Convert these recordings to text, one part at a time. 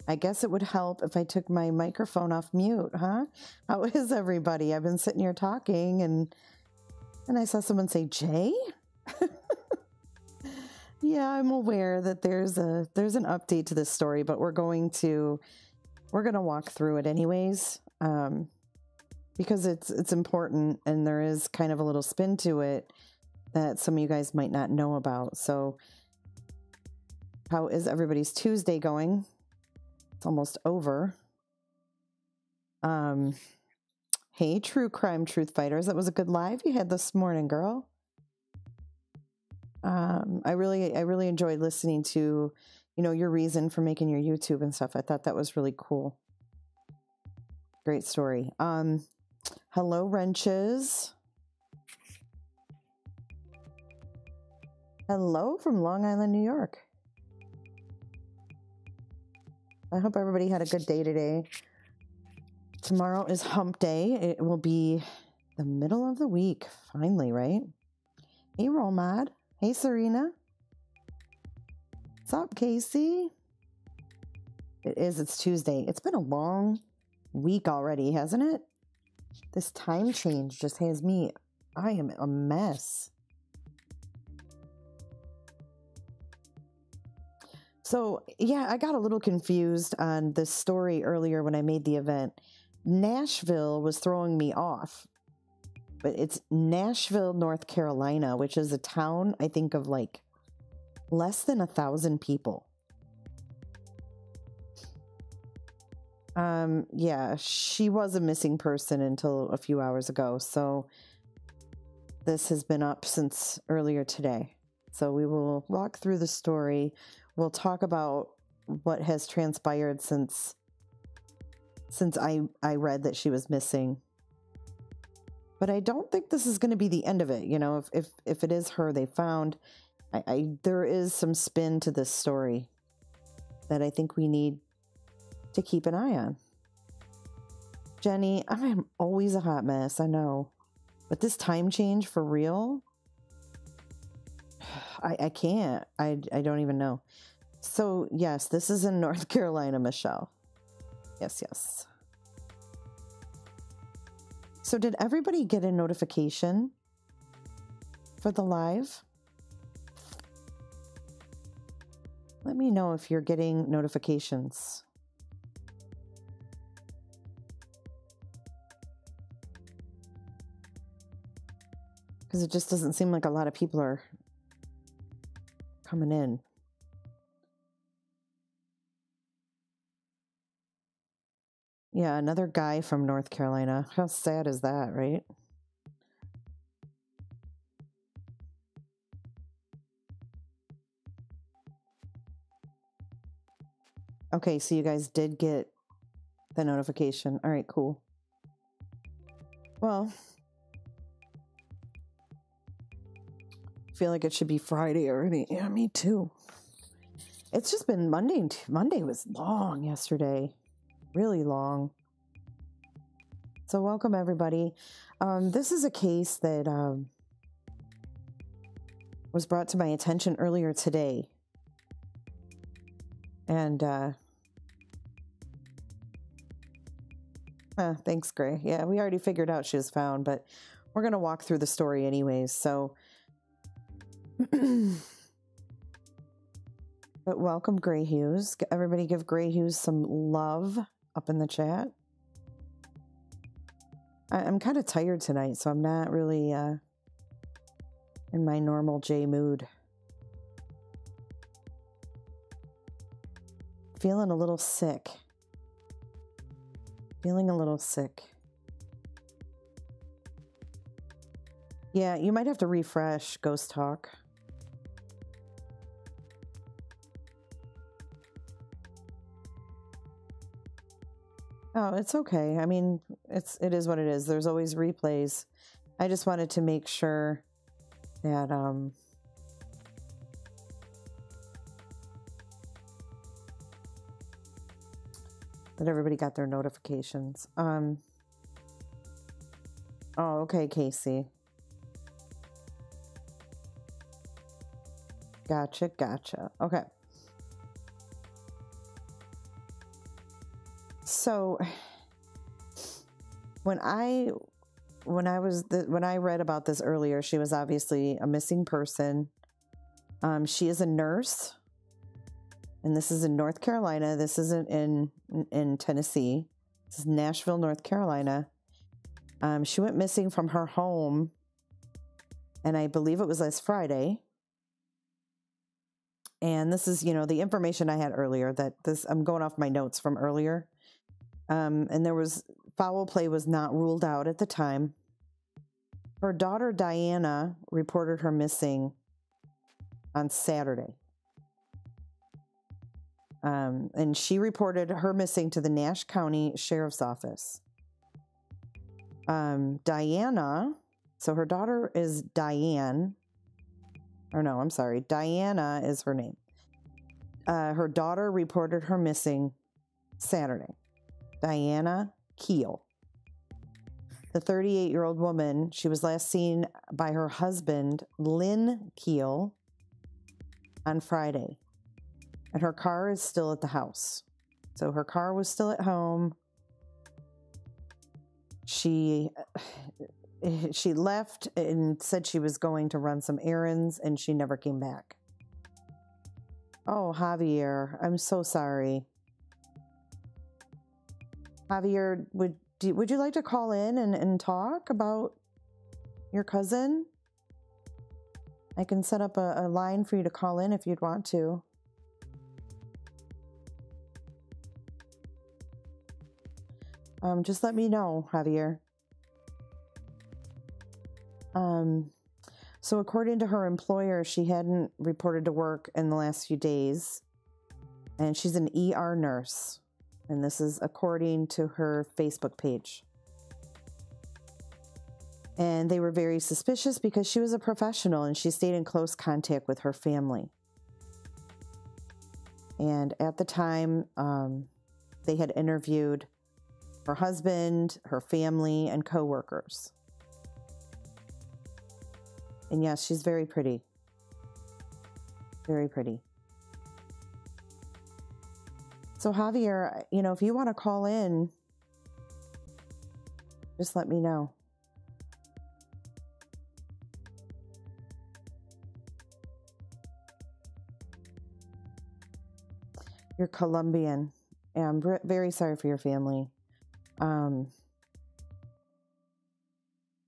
I guess it would help if I took my microphone off mute, huh? How is everybody? I've been sitting here talking and I saw someone say, Jay? Yeah, I'm aware that there's an update to this story, but we're going to walk through it anyways, because it's important and there is kind of a little spin to it that some of you guys might not know about. So how is everybody's Tuesday going? It's almost over. Hey, True Crime Truth Fighters. That was a good live you had this morning, girl. I really enjoyed listening to, your reason for making your YouTube and stuff. I thought that was really cool. Great story. Hello, Wrenches. Hello from Long Island, New York. I hope everybody had a good day today. Tomorrow is hump day. It will be the middle of the week, finally, right? Hey, Romad. Hey, Serena. What's up, Casey? It's Tuesday. It's been a long week already, hasn't it? This time change just has me, I am a mess. So, yeah, I got a little confused on this story earlier when I made the event. Nashville was throwing me off, but it's Nashville, North Carolina, which is a town, I think, of like less than 1,000 people. Yeah, she was a missing person until a few hours ago. So this has been up since earlier today. So we will walk through the story. We'll talk about what has transpired since I read that she was missing. But I don't think this is going to be the end of it. If it is her they found, there is some spin to this story that I think we need to keep an eye on. Jenny, I am always a hot mess, I know. But this time change for real? I can't. I don't even know. So, yes, this is in North Carolina, Michelle. Yes, yes. So did everybody get a notification for the live? Let me know if you're getting notifications. Because it just doesn't seem like a lot of people are coming in. Yeah, another guy from North Carolina. How sad is that, right? Okay, so you guys did get the notification. All right, cool. Well, I feel like it should be Friday already. Yeah, me too. It's just been Monday. Monday was long yesterday. Really long. So welcome, everybody. This is a case that was brought to my attention earlier today. And thanks, Gray. Yeah, we already figured out she was found, but we're going to walk through the story anyways. So, but welcome, Gray Hughes. Everybody give Gray Hughes some love up in the chat. I'm kind of tired tonight, so I'm not really in my normal J mood. Feeling a little sick. Feeling a little sick. Yeah, you might have to refresh Ghost Talk. Oh, it's okay. I mean, it is what it is. There's always replays. I just wanted to make sure that that everybody got their notifications. Oh, okay, Casey. Gotcha. Okay. So when I read about this earlier, she was obviously a missing person. She is a nurse, and this is in North Carolina. This isn't in Tennessee. This is Nashville, North Carolina. She went missing from her home, and I believe it was last Friday. And this is, the information I had earlier I'm going off my notes from earlier. And there was foul play was not ruled out at the time. Her daughter, Diana, reported her missing on Saturday. And she reported her missing to the Nash County Sheriff's Office. Diana, so her daughter is Diane. Diana is her name. Her daughter reported her missing Saturday. Diana Keel. The 38-year-old woman, she was last seen by her husband, Lynn Keel, on Friday. And her car is still at the house. So her car was still at home. She left and said she was going to run some errands, and she never came back. Oh, Javier, I'm so sorry. Javier, would you like to call in and talk about your cousin? I can set up a line for you to call in if you'd want to. Just let me know, Javier. So according to her employer, she hadn't reported to work in the last few days, and she's an ER nurse. And this is according to her Facebook page. And they were very suspicious because she was a professional and she stayed in close contact with her family. And at the time, they had interviewed her husband, her family, and coworkers. And yes, she's very pretty. Very pretty. So Javier, if you want to call in, just let me know. You're Colombian. Yeah, I'm very sorry for your family. The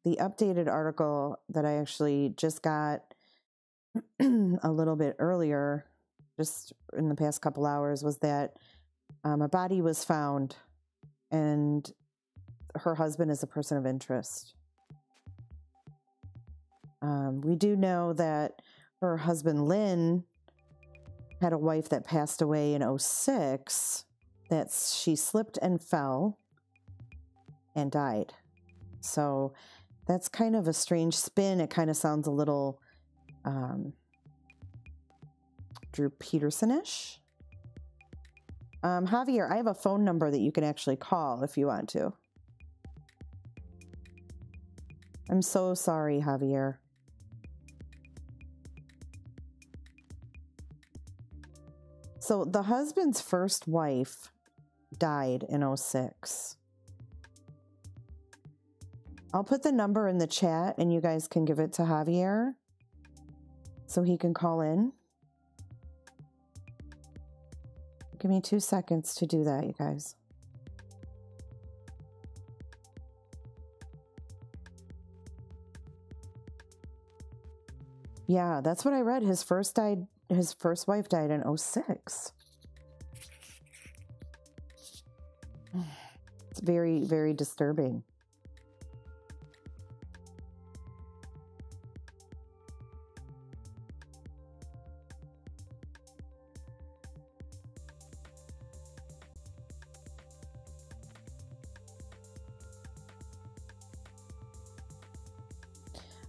updated article that I actually just got a little bit earlier, just in the past couple hours, was that a body was found, and her husband is a person of interest. We do know that her husband, Lynn, had a wife that passed away in 2006, that she slipped and fell and died. So that's kind of a strange spin. It kind of sounds a little Drew Peterson-ish. Javier, I have a phone number that you can actually call if you want to. I'm so sorry, Javier. So the husband's first wife died in 2006. I'll put the number in the chat and you guys can give it to Javier so he can call in. Give me 2 seconds to do that, you guys. Yeah, that's what I read. His first wife died in 2006. It's very, very disturbing.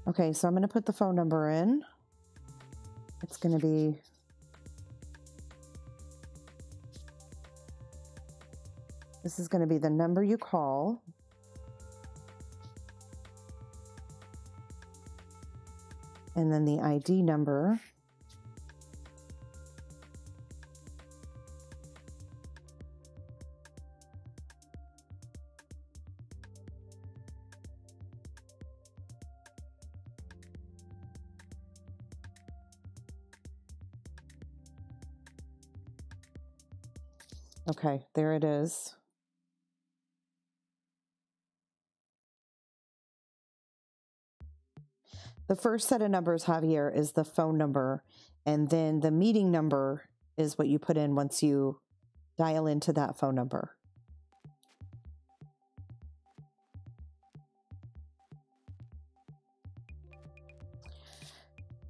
Okay, so I'm going to put the phone number in. It's going to be this is going to be the number you call. And then the ID number. Okay, there it is. The first set of numbers, Javier, is the phone number, and then the meeting number is what you put in once you dial into that phone number.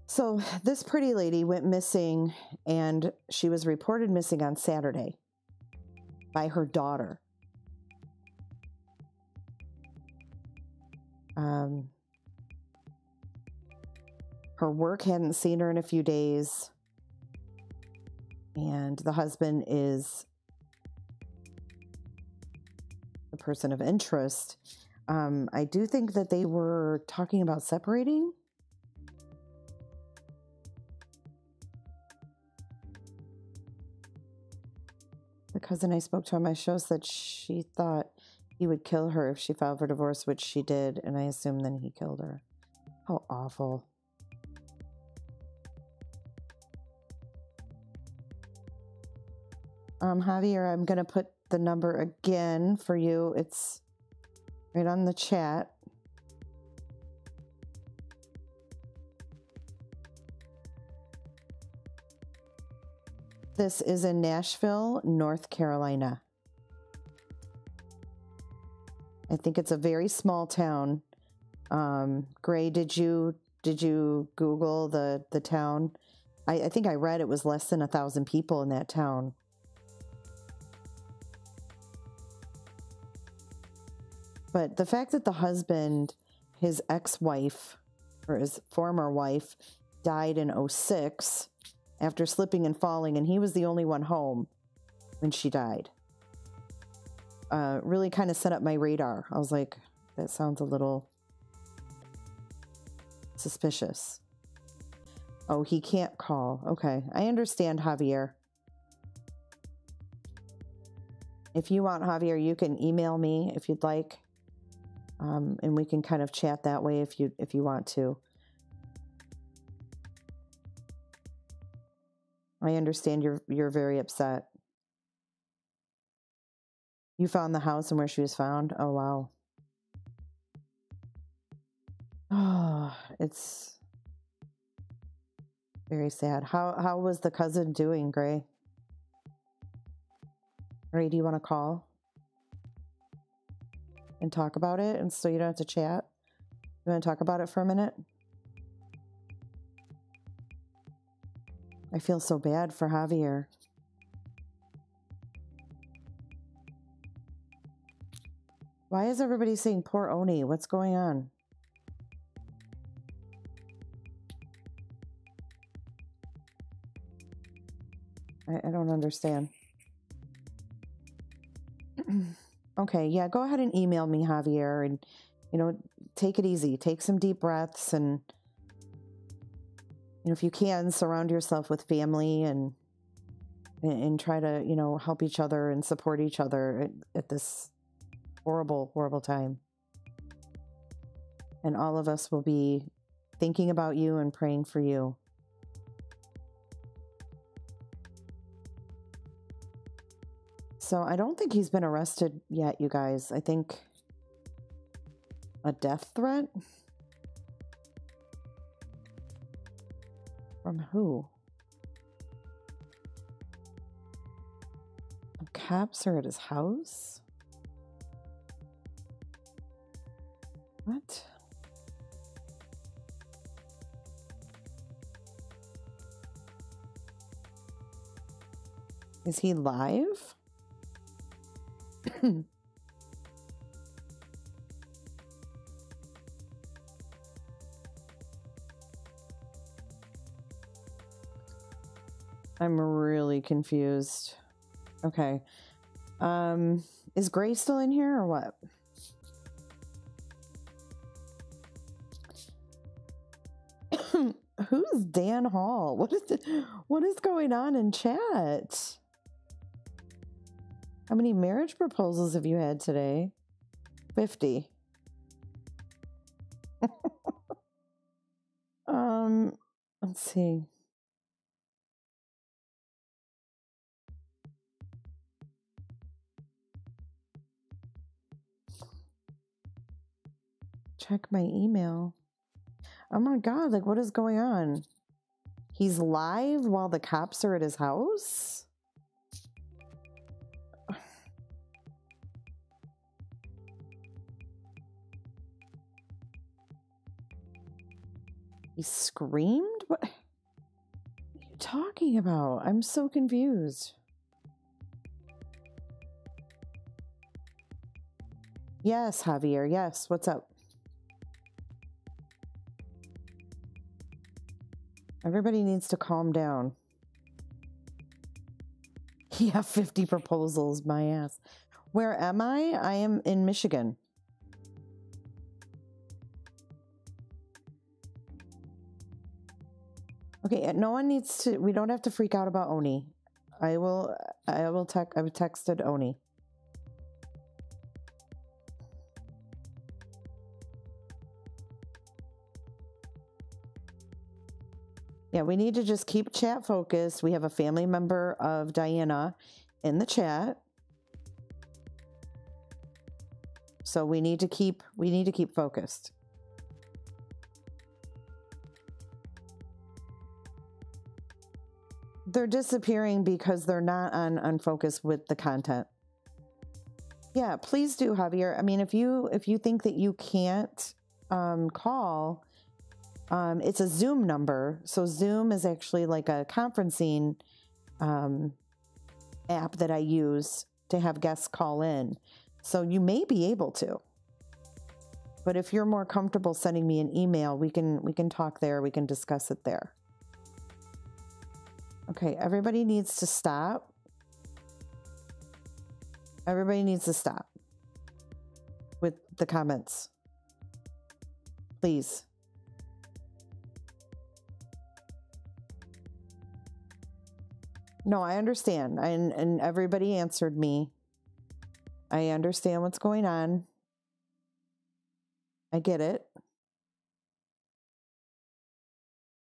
So this pretty lady went missing, and she was reported missing on Saturday by her daughter. Her work hadn't seen her in a few days, and the husband is the person of interest. I do think that they were talking about separating. The cousin I spoke to on my show said she thought he would kill her if she filed for divorce, which she did, and I assume then he killed her. How awful. Javier, I'm going to put the number again for you. It's right on the chat. This is in Nashville, North Carolina. I think it's a very small town. Gray, did you Google the town? I think I read it was less than 1,000 people in that town. But the fact that the husband, his ex-wife, or his former wife, died in 2006 after slipping and falling, and he was the only one home when she died, really kind of set up my radar. I was like, that sounds a little suspicious. Oh, he can't call. Okay, I understand, Javier. If you want, Javier, you can email me if you'd like. And we can kind of chat that way if you want to. I understand you're very upset. You found the house and where she was found? Oh, wow. Oh, it's very sad. How was the cousin doing, Gray? Ray, do you want to call and talk about it, and so you don't have to chat? You want to talk about it for a minute? I feel so bad for Javier. Why is everybody saying poor Oni? What's going on? I don't understand. Okay, yeah, go ahead and email me, Javier, and, take it easy. Take some deep breaths, and, if you can, surround yourself with family and try to, help each other and support each other at this horrible, horrible time. And all of us will be thinking about you and praying for you. So I don't think he's been arrested yet, you guys. I think a death threat? From who? The cops are at his house? What? Is he live? I'm really confused. Okay. Is Gray still in here or what? Who's Dan Hall? What is going on in chat? How many marriage proposals have you had today? 50. Let's see. check my email. Oh my God, like what is going on? He's live while the cops are at his house? He screamed? What are you talking about? I'm so confused. Yes, Javier. Yes. What's up? Everybody needs to calm down. Yeah, 50 proposals, my ass. Where am I? I am in Michigan. Okay, no one needs to, we don't have to freak out about Oni. I've texted Oni. Yeah, we need to just keep chat focused. We have a family member of Diana in the chat. So we need to keep focused. They're disappearing because they're not on unfocused with the content. Yeah, please do, Javier. I mean, if you think that you can't call, it's a Zoom number. So Zoom is actually like a conferencing app that I use to have guests call in. So you may be able to. But if you're more comfortable sending me an email, we can talk there. We can discuss it there. Okay, everybody needs to stop. Everybody needs to stop with the comments. Please. No, I understand. And everybody answered me. I understand what's going on. I get it.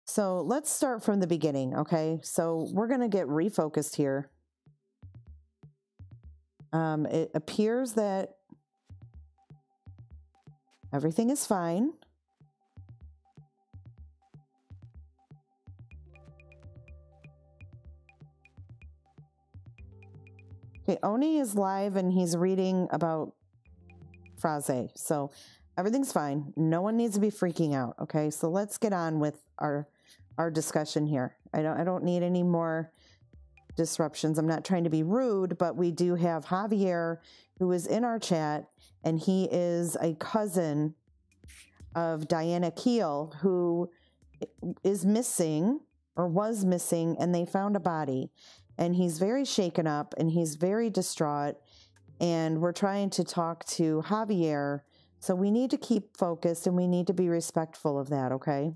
So let's start from the beginning, okay? So we're going to get refocused here. It appears that everything is fine. Okay, Oni is live and he's reading about Fraze. So everything's fine. No one needs to be freaking out, okay? So let's get on with our discussion here. I don't need any more disruptions. I'm not trying to be rude, but we do have Javier who is in our chat, and he is a cousin of Diana Keel, who is missing or was missing, and they found a body. And he's very shaken up and he's very distraught. And we're trying to talk to Javier. So we need to keep focused and we need to be respectful of that, okay?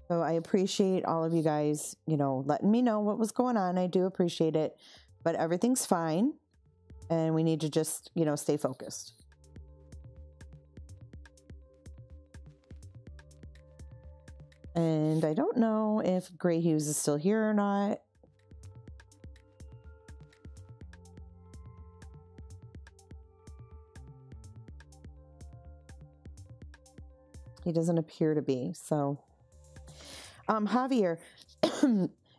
So I appreciate all of you guys, letting me know what was going on. I do appreciate it, but everything's fine. And we need to just, stay focused. And I don't know if Gray Hughes is still here or not. He doesn't appear to be. So, Javier,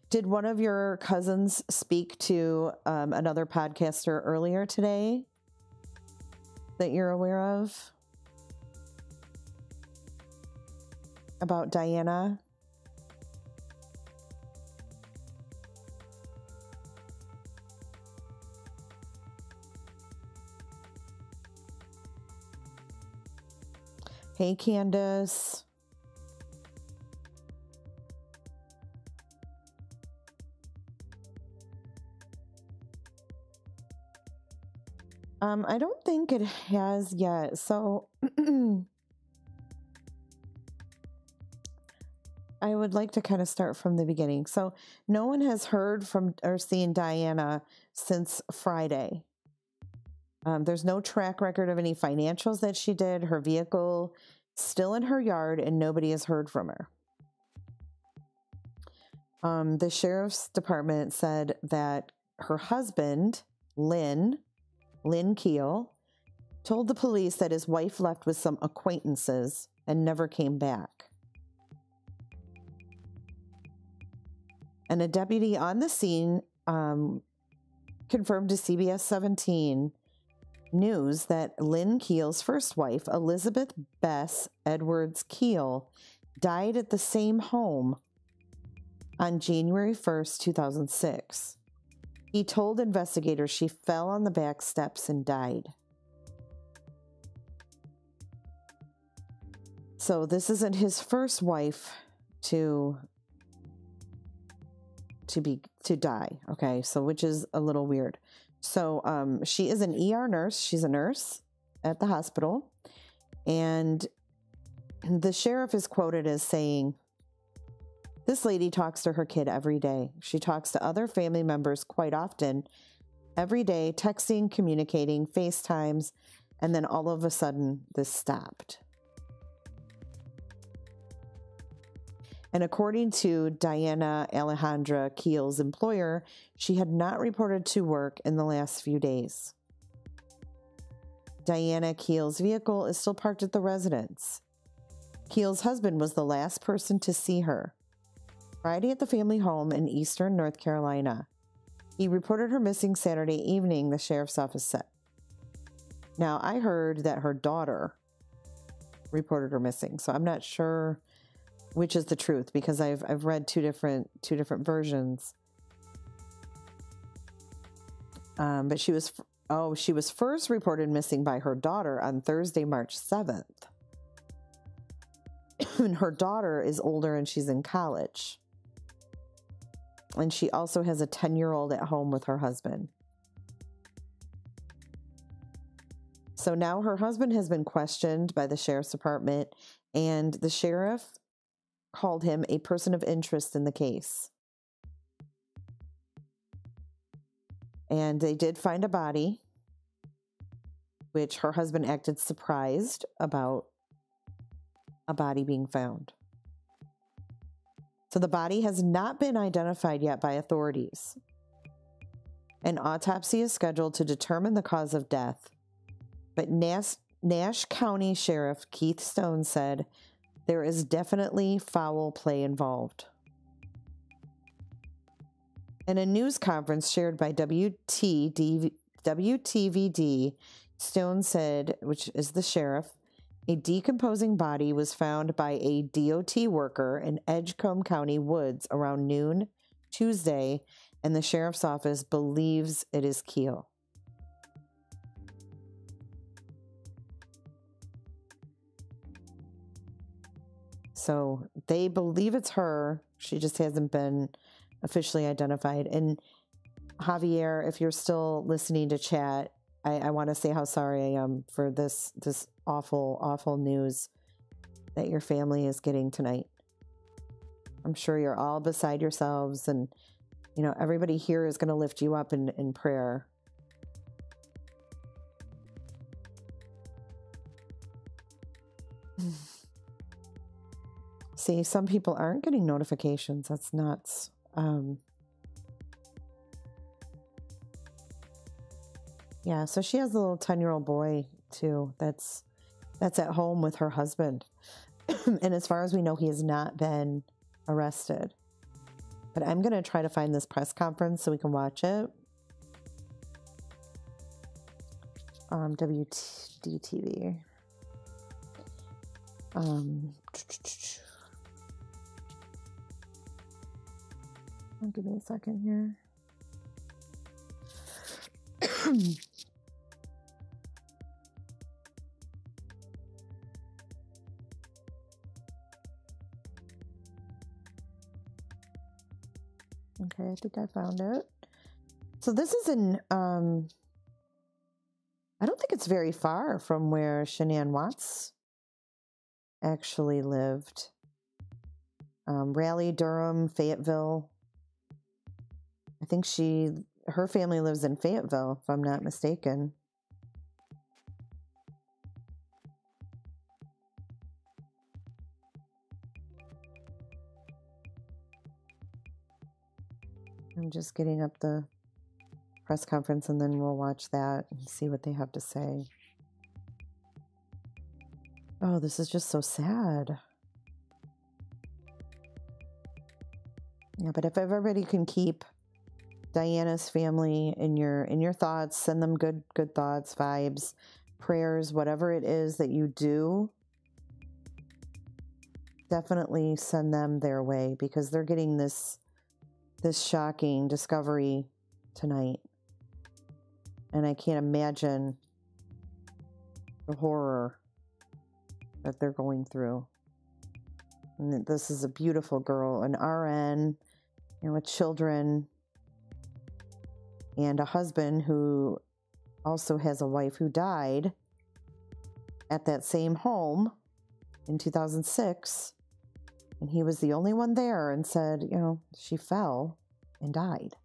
did one of your cousins speak to another podcaster earlier today that you're aware of? About Diana? Hey, Candace. I don't think it has yet. So I would like to kind of start from the beginning. So no one has heard from or seen Diana since Friday. There's no track record of any financials that she did. Her vehicle still in her yard and nobody has heard from her. The sheriff's department said that her husband, Lynn, Lynn Keel, told the police that his wife left with some acquaintances and never came back. And a deputy on the scene confirmed to CBS 17 News that Lynn Keel's first wife, Elizabeth Bess Edwards Keel, died at the same home on January 1st, 2006. He told investigators she fell on the back steps and died. So this isn't his first wife to die, okay? So which is a little weird. So she is an ER nurse. She's a nurse at the hospital. And the sheriff is quoted as saying, "This lady talks to her kid every day. She talks to other family members quite often, every day, texting, communicating, FaceTimes, and then all of a sudden this stopped." And according to Diana Alejandra Keel's employer, she had not reported to work in the last few days. Diana Keel's vehicle is still parked at the residence. Keel's husband was the last person to see her Friday at the family home in eastern North Carolina. He reported her missing Saturday evening, the sheriff's office said. Now, I heard that her daughter reported her missing, so I'm not sure which is the truth, because I've read two different versions. But she was first reported missing by her daughter on Thursday, March 7th. And her daughter is older and she's in college. And she also has a 10-year-old at home with her husband. So now her husband has been questioned by the sheriff's department, and the sheriff called him a person of interest in the case. And they did find a body, which her husband acted surprised about a body being found. So the body has not been identified yet by authorities. An autopsy is scheduled to determine the cause of death, but Nash County Sheriff Keith Stone said there is definitely foul play involved. In a news conference shared by WTVD, Stone said, which is the sheriff, a decomposing body was found by a DOT worker in Edgecombe County woods around noon Tuesday, and the sheriff's office believes it is Keel. So they believe it's her. She just hasn't been officially identified. And Javier, if you're still listening to chat, I want to say how sorry I am for this awful, awful news that your family is getting tonight. I'm sure you're all beside yourselves, and you know everybody here is going to lift you up in prayer. See, some people aren't getting notifications. That's nuts. Yeah, so she has a little 10-year-old boy too. That's at home with her husband. And as far as we know, he has not been arrested. But I'm going to try to find this press conference so we can watch it. WDTV. Give me a second here. Okay, I think I found it. So this is in, I don't think it's very far from where Shanann Watts actually lived. Raleigh, Durham, Fayetteville. I think her family lives in Fayetteville, if I'm not mistaken. I'm just getting up the press conference, and then we'll watch that and see what they have to say. Oh, this is just so sad. Yeah, but if everybody can keep Diana's family in your thoughts, send them good thoughts, vibes, prayers, whatever it is that you do, definitely send them their way, because they're getting this shocking discovery tonight. And I can't imagine the horror that they're going through. And this is a beautiful girl, an RN, with children, and a husband who also has a wife who died at that same home in 2006. And he was the only one there and said, she fell and died.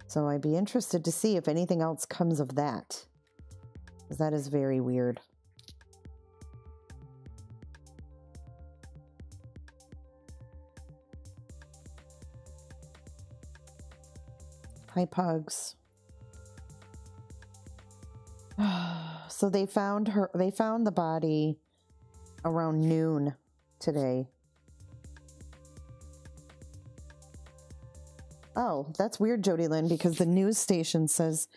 So I'd be interested to see if anything else comes of that, because that is very weird. Hi, Pugs. So they found the body around noon today. Oh, that's weird, Jody Lynn, because the news station says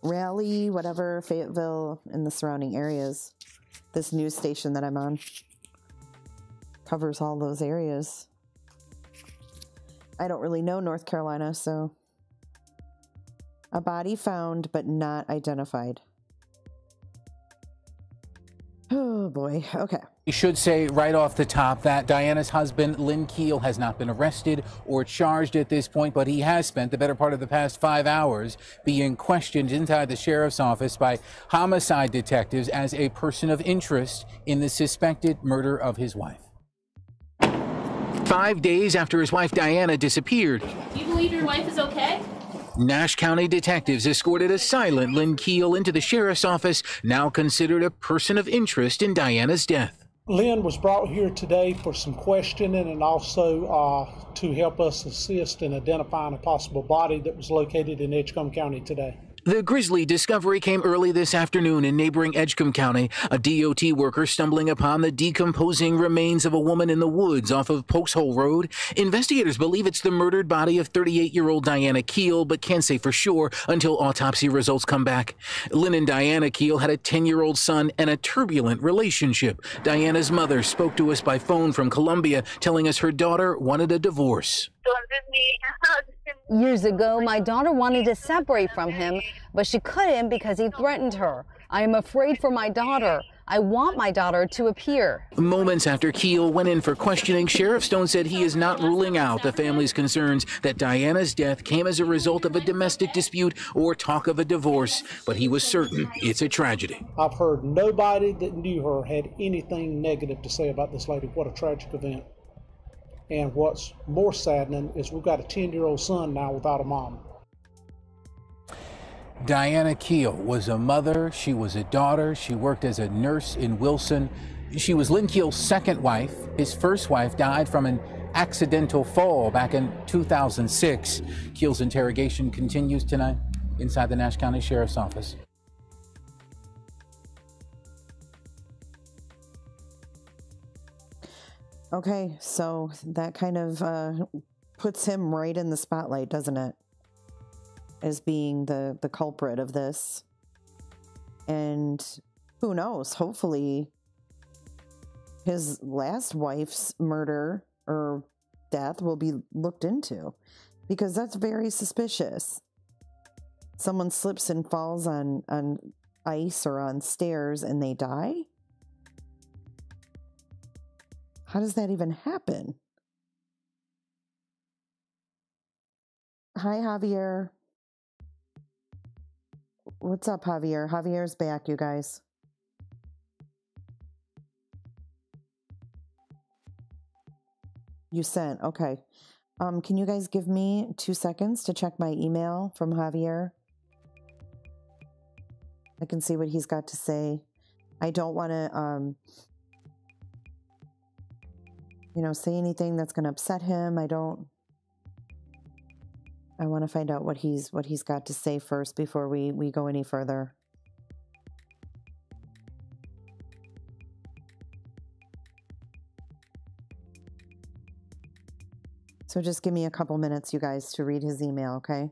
Raleigh, whatever, Fayetteville, and the surrounding areas. This news station that I'm on covers all those areas. I don't really know North Carolina, so... A body found but not identified. Oh boy, okay. We should say right off the top that Diana's husband, Lynn Keel, has not been arrested or charged at this point, but he has spent the better part of the past 5 hours being questioned inside the sheriff's office by homicide detectives as a person of interest in the suspected murder of his wife. 5 days after his wife Diana disappeared. Do you believe your wife is okay? Nash County detectives escorted a silent Lynn Keel into the sheriff's office, now considered a person of interest in Diana's death. Lynn was brought here today for some questioning and also to help us assist in identifying a possible body that was located in Edgecombe County today. The grisly discovery came early this afternoon in neighboring Edgecombe County. A DOT worker stumbling upon the decomposing remains of a woman in the woods off of Pokeshole Road. Investigators believe it's the murdered body of 38-year-old Diana Keel, but can't say for sure until autopsy results come back. Lynn and Diana Keel had a 10-year-old son and a turbulent relationship. Diana's mother spoke to us by phone from Columbia, telling us her daughter wanted a divorce. Years ago, my daughter wanted to separate from him, but she couldn't because he threatened her. I am afraid for my daughter. I want my daughter to appear. Moments after Keel went in for questioning, Sheriff Stone said he is not ruling out the family's concerns that Diana's death came as a result of a domestic dispute or talk of a divorce, but he was certain it's a tragedy. I've heard nobody that knew her had anything negative to say about this lady. What a tragic event. And what's more saddening is we've got a 10-year-old son now without a mom. Diana Keel was a mother, she was a daughter, she worked as a nurse in Wilson. She was Lynn Keel's second wife. His first wife died from an accidental fall back in 2006. Keel's interrogation continues tonight inside the Nash County Sheriff's Office. Okay, so that kind of puts him right in the spotlight, doesn't it? As being the culprit of this. And who knows, hopefully his last wife's murder or death will be looked into, because that's very suspicious. Someone slips and falls on ice or on stairs and they die? How does that even happen? Hi, Javier. What's up, Javier? Javier's back, you guys. You sent, okay. Can you guys give me 2 seconds to check my email from Javier? I can see what he's got to say. I don't want to, say anything that's going to upset him. I don't. I want to find out what he's got to say first before we go any further. So just give me a couple minutes, you guys, to read his email, okay?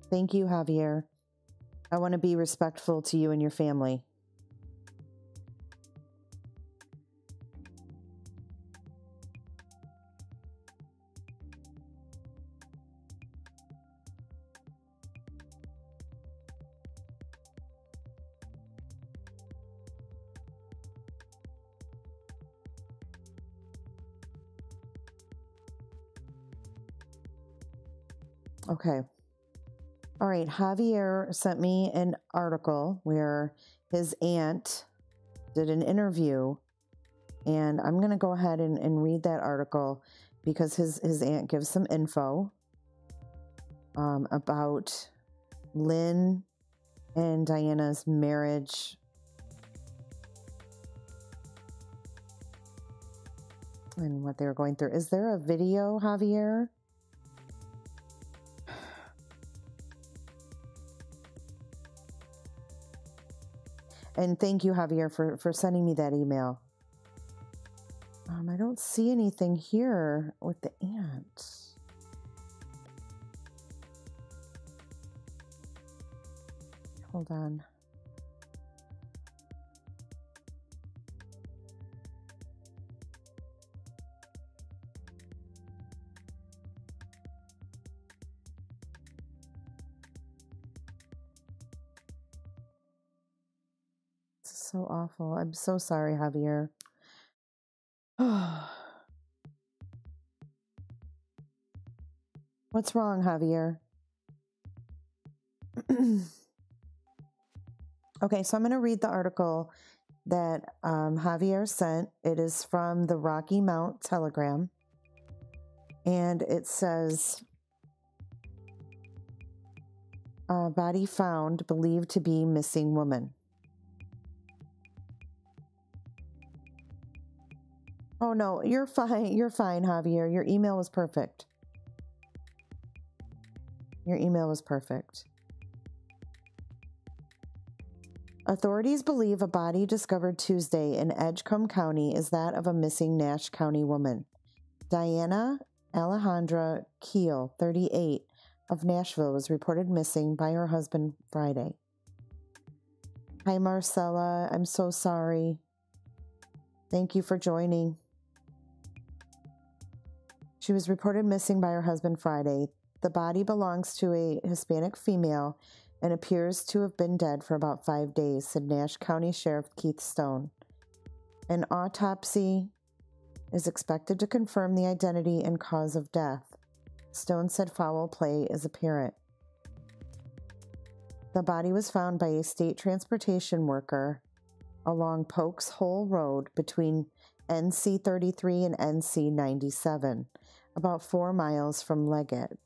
Thank you, Javier. I want to be respectful to you and your family. Okay. All right. Javier sent me an article where his aunt did an interview, and I'm going to go ahead and read that article because his aunt gives some info about Lynn and Diana's marriage. And what they were going through. Is there a video, Javier? And thank you, Javier, for sending me that email. I don't see anything here with the aunt. Hold on. So awful. I'm so sorry, Javier. What's wrong, Javier? Okay, so I'm going to read the article that Javier sent. It is from the Rocky Mount Telegram. And it says, body found, believed to be missing woman. Oh, no, you're fine. You're fine, Javier. Your email was perfect. Your email was perfect. Authorities believe a body discovered Tuesday in Edgecombe County is that of a missing Nash County woman. Diana Alejandra Keel, 38, of Nashville, was reported missing by her husband Friday. Hi, Marcella. I'm so sorry. Thank you for joining. She was reported missing by her husband Friday. The body belongs to a Hispanic female and appears to have been dead for about 5 days, said Nash County Sheriff Keith Stone. An autopsy is expected to confirm the identity and cause of death. Stone said foul play is apparent. The body was found by a state transportation worker along Polk's Hole Road between NC 33 and NC 97, about 4 miles from Leggett.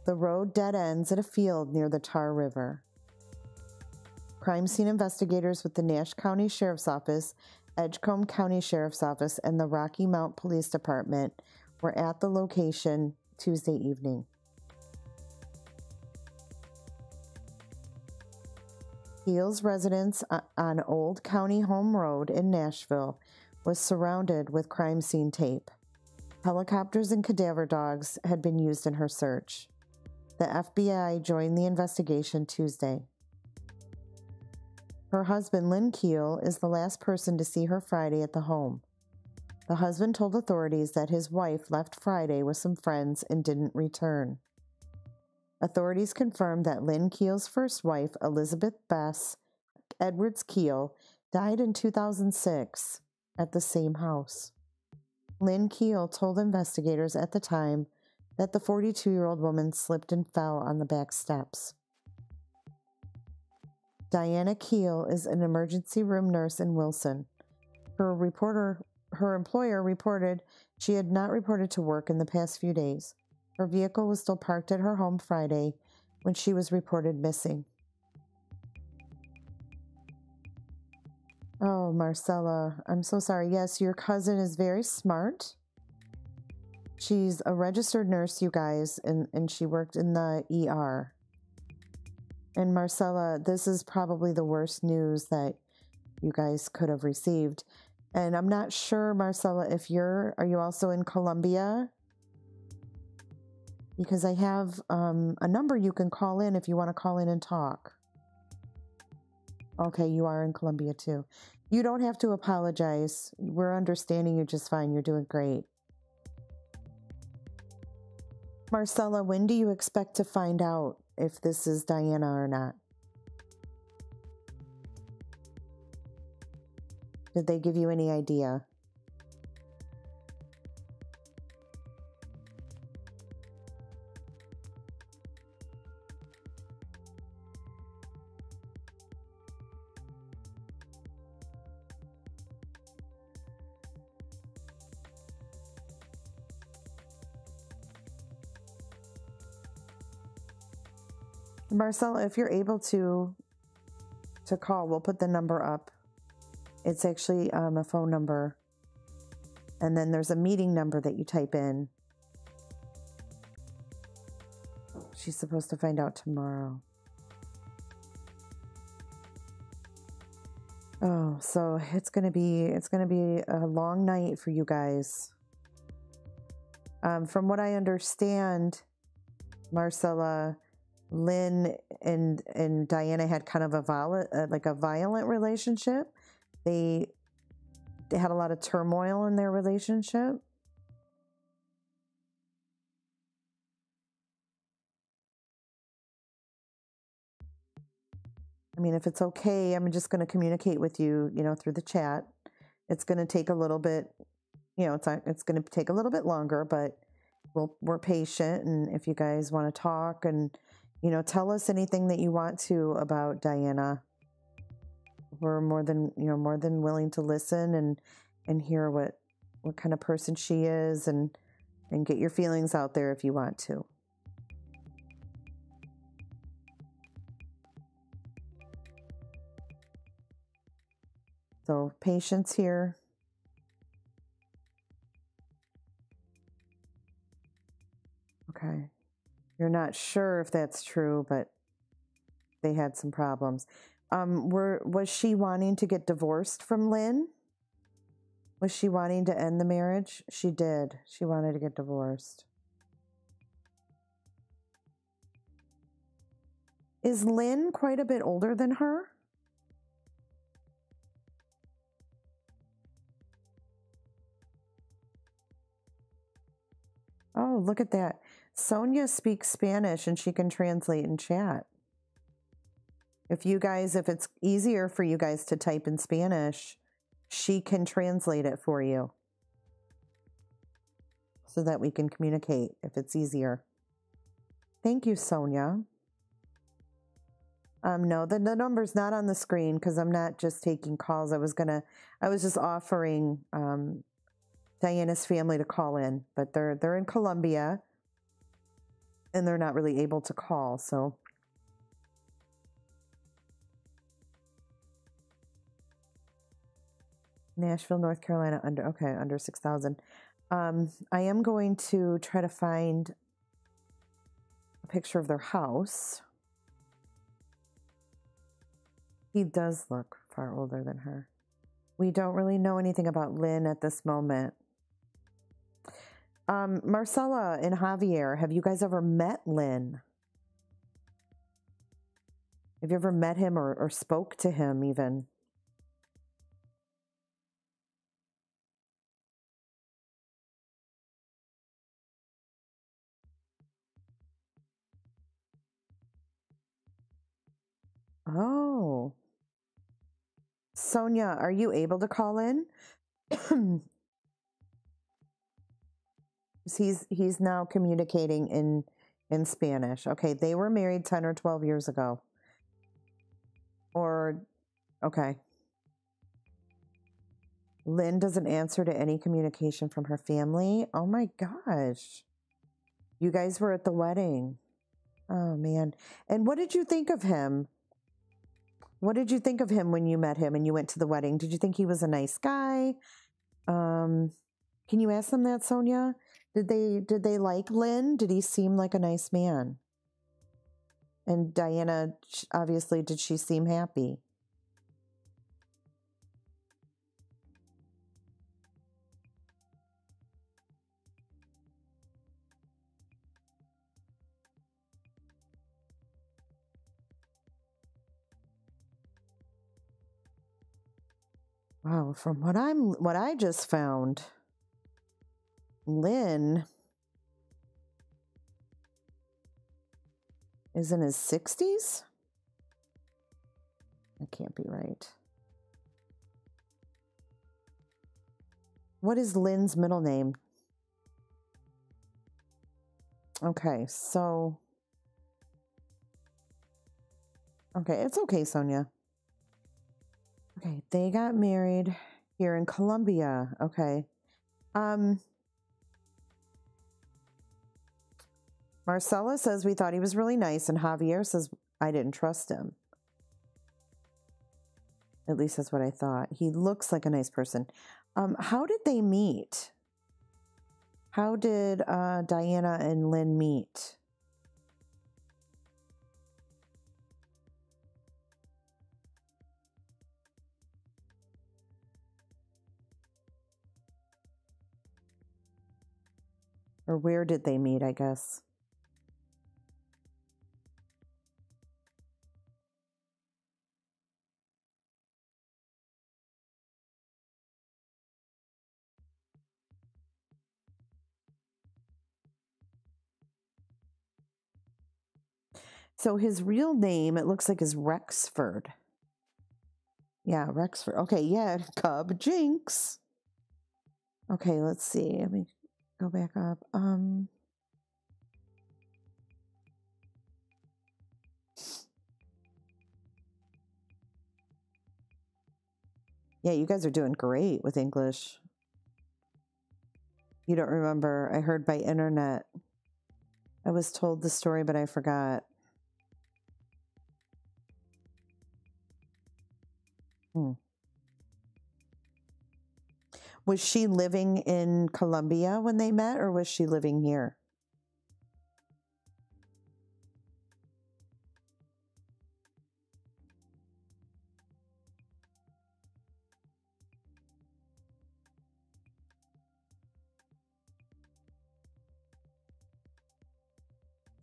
The road dead ends at a field near the Tar River. Crime scene investigators with the Nash County Sheriff's Office, Edgecombe County Sheriff's Office, and the Rocky Mount Police Department were at the location Tuesday evening. Keel's residence on Old County Home Road in Nashville was surrounded with crime scene tape. Helicopters and cadaver dogs had been used in her search. The FBI joined the investigation Tuesday. Her husband, Lynn Keel, is the last person to see her Friday at the home. The husband told authorities that his wife left Friday with some friends and didn't return. Authorities confirmed that Lynn Keel's first wife, Elizabeth Bess Edwards Keel, died in 2006 at the same house. Lynn Keel told investigators at the time that the 42-year-old woman slipped and fell on the back steps. Diana Keel is an emergency room nurse in Wilson. Her employer reported she had not reported to work in the past few days. Her vehicle was still parked at her home Friday when she was reported missing. Oh, Marcella, I'm so sorry. Yes, your cousin is very smart. She's a registered nurse, you guys, and she worked in the ER. And Marcella, this is probably the worst news that you guys could have received. And I'm not sure, Marcella, if are you also in Colombia? Because I have a number you can call in if you want to call in and talk. Okay, you are in Colombia too. You don't have to apologize. We're understanding you just fine. You're doing great. Marcella, when do you expect to find out if this is Diana or not? Did they give you any idea? Marcella, if you're able to call, we'll put the number up. It's actually a phone number. And then there's a meeting number that you type in. She's supposed to find out tomorrow. Oh, so it's gonna be a long night for you guys. From what I understand, Marcella, Lynn and Diana had kind of a violent relationship. They had a lot of turmoil in their relationship. I mean, if it's okay, I'm just going to communicate with you, through the chat. It's going to take a little bit, it's going to take a little bit longer, but we're patient. And if you guys want to talk and, tell us anything that you want to about Diana, we're more than willing to listen and hear what kind of person she is and get your feelings out there if you want to. So patience here. Okay. You're not sure if that's true, but they had some problems. Was she wanting to get divorced from Lynn? Was she wanting to end the marriage? She did. She wanted to get divorced. Is Lynn quite a bit older than her? Oh, look at that. Sonia speaks Spanish and she can translate in chat. If it's easier for you guys to type in Spanish, she can translate it for you so that we can communicate if it's easier. Thank you, Sonia. No, the number's not on the screen because I'm not just taking calls. I was just offering Diana's family to call in, but they're in Colombia and they're not really able to call, so. Nashville, North Carolina, under 6,000. I am going to try to find a picture of their house. He does look far older than her. We don't really know anything about Lynn at this moment. Marcella and Javier, have you guys ever met Lynn? Have you ever met him or spoke to him even? Oh. Sonia, are you able to call in? He's now communicating in Spanish. Okay, they were married 10 or 12 years ago. Okay. Lynn doesn't answer to any communication from her family. Oh my gosh. You guys were at the wedding. Oh man. And what did you think of him? What did you think of him when you met him and you went to the wedding? Did you think he was a nice guy? Can you ask them that, Sonia? Did they like Lynn? Did he seem like a nice man? And Diana, obviously, did she seem happy? Wow, from what I just found, Lynn is in his 60s? That can't be right. What is Lynn's middle name? Okay, so... Okay, it's okay, Sonia. Okay, they got married here in Colombia. Okay. Marcella says we thought he was really nice, and Javier says I didn't trust him. At least that's what I thought. He looks like a nice person. How did they meet? How did Diana and Lynn meet? Or where did they meet, I guess? So his real name, it looks like, is Rexford. Yeah, Rexford. Okay, yeah, Cub Jinx. Okay, let's see. Let me go back up. Yeah, you guys are doing great with English. You don't remember. I heard by internet. I was told the story, but I forgot. Was she living in Colombia when they met, or was she living here?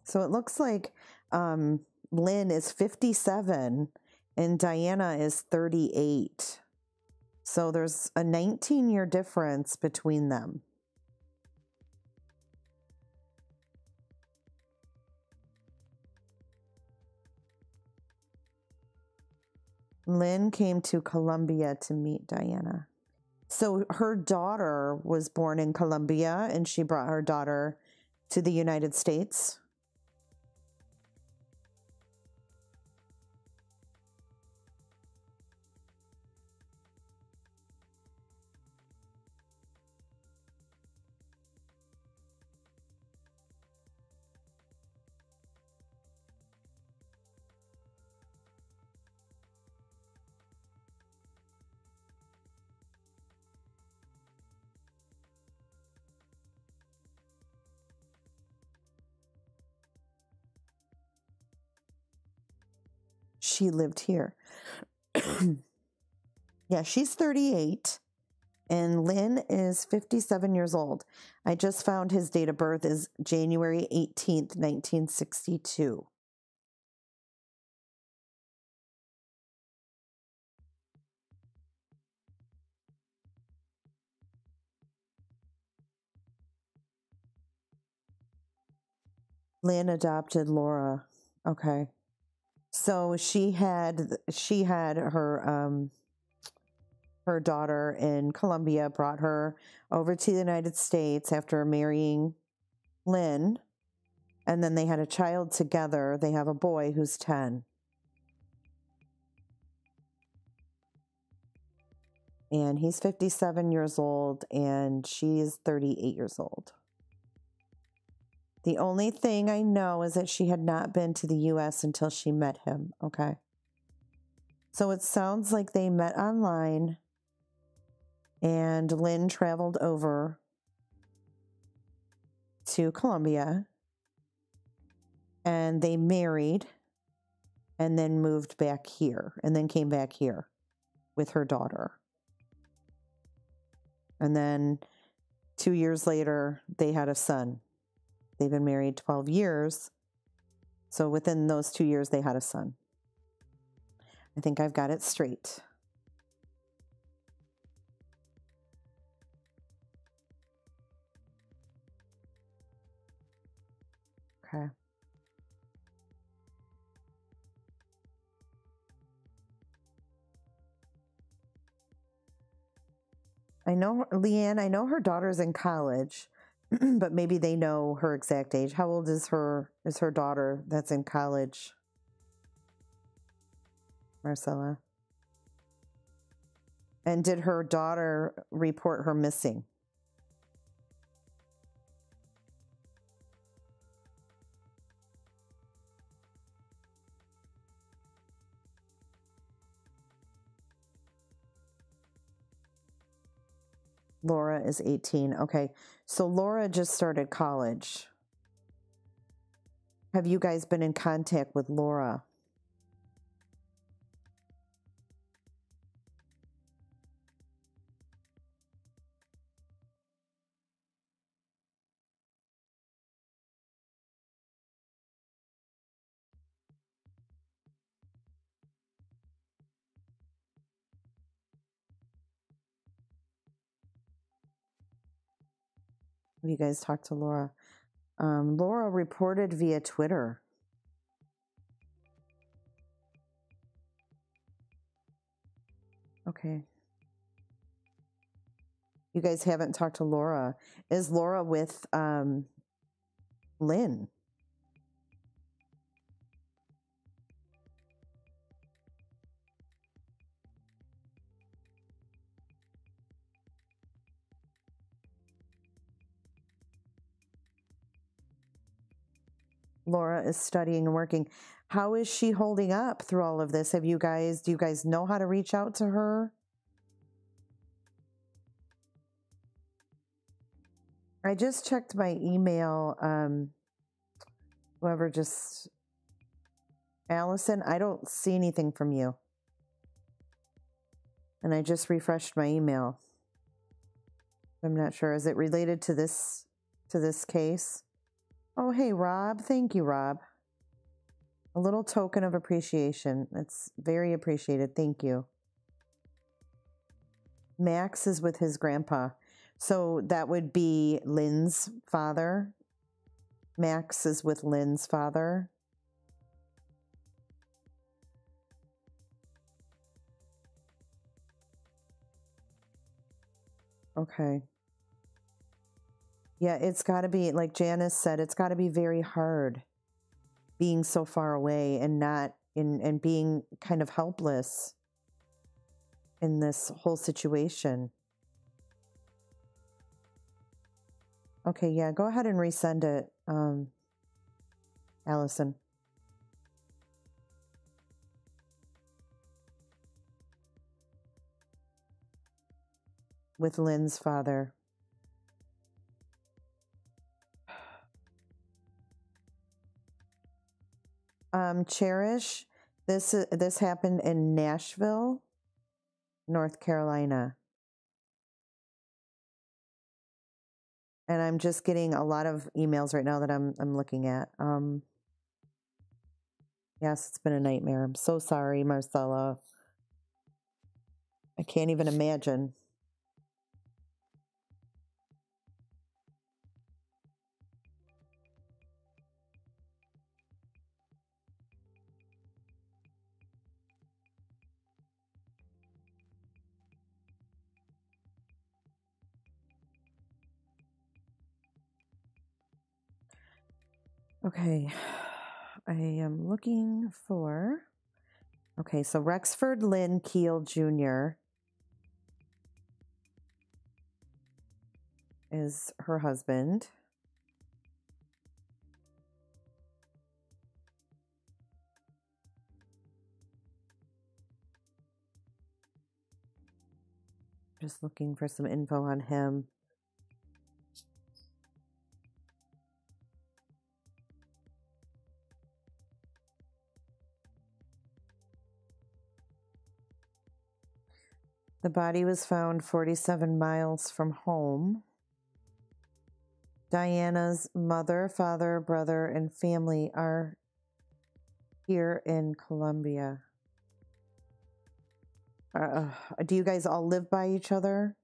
So it looks like Lynn is 57 and Diana is 38. So there's a 19-year difference between them. Lynn came to Colombia to meet Diana. So her daughter was born in Colombia and she brought her daughter to the United States. She lived here. Yeah, she's 38 and Lynn is 57 years old. I just found his date of birth is January 18th, 1962. Lynn adopted Laura. Okay. So she had her daughter in Colombia, brought her over to the United States after marrying Lynn, and then they had a child together. They have a boy who's 10. And he's 57 years old and she's 38 years old. The only thing I know is that she had not been to the U.S. until she met him. Okay. So it sounds like they met online and Lynn traveled over to Colombia, and they married and then moved back here and then came back here with her daughter. And then 2 years later, they had a son. They've been married 12 years. So within those 2 years, they had a son. I think I've got it straight. Okay. I know, Leanne, I know her daughter's in college, but maybe they know her exact age. How old is her daughter that's in college, Marcella? And did her daughter report her missing? Laura is 18. Okay. So Laura just started college. Have you guys been in contact with Laura? Have you guys talked to Laura? Laura reported via Twitter. Okay. You guys haven't talked to Laura. Is Laura with Lynn? Laura is studying and working. How is she holding up through all of this? Do you guys know how to reach out to her? I just checked my email. Allison, I don't see anything from you. And I just refreshed my email. I'm not sure. Is it related to this case? Oh, hey, Rob. Thank you, Rob. A little token of appreciation. It's very appreciated. Thank you. Max is with his grandpa. So that would be Lynn's father. Max is with Lynn's father. Okay. Yeah, it's got to be, like Janice said, it's got to be very hard being so far away and being kind of helpless in this whole situation. Okay, yeah, go ahead and resend it, Allison. With Lynn's father. Cherish, this happened in Nashville, North Carolina. And I'm just getting a lot of emails right now that I'm looking at. Yes, it's been a nightmare. I'm so sorry, Marcella. I can't even imagine. Okay, I am looking for, okay, so Rexford Lynn Keel Jr. is her husband. Just looking for some info on him. The body was found 47 miles from home. Diana's mother, father, brother, and family are here in Colombia. Do you guys all live by each other?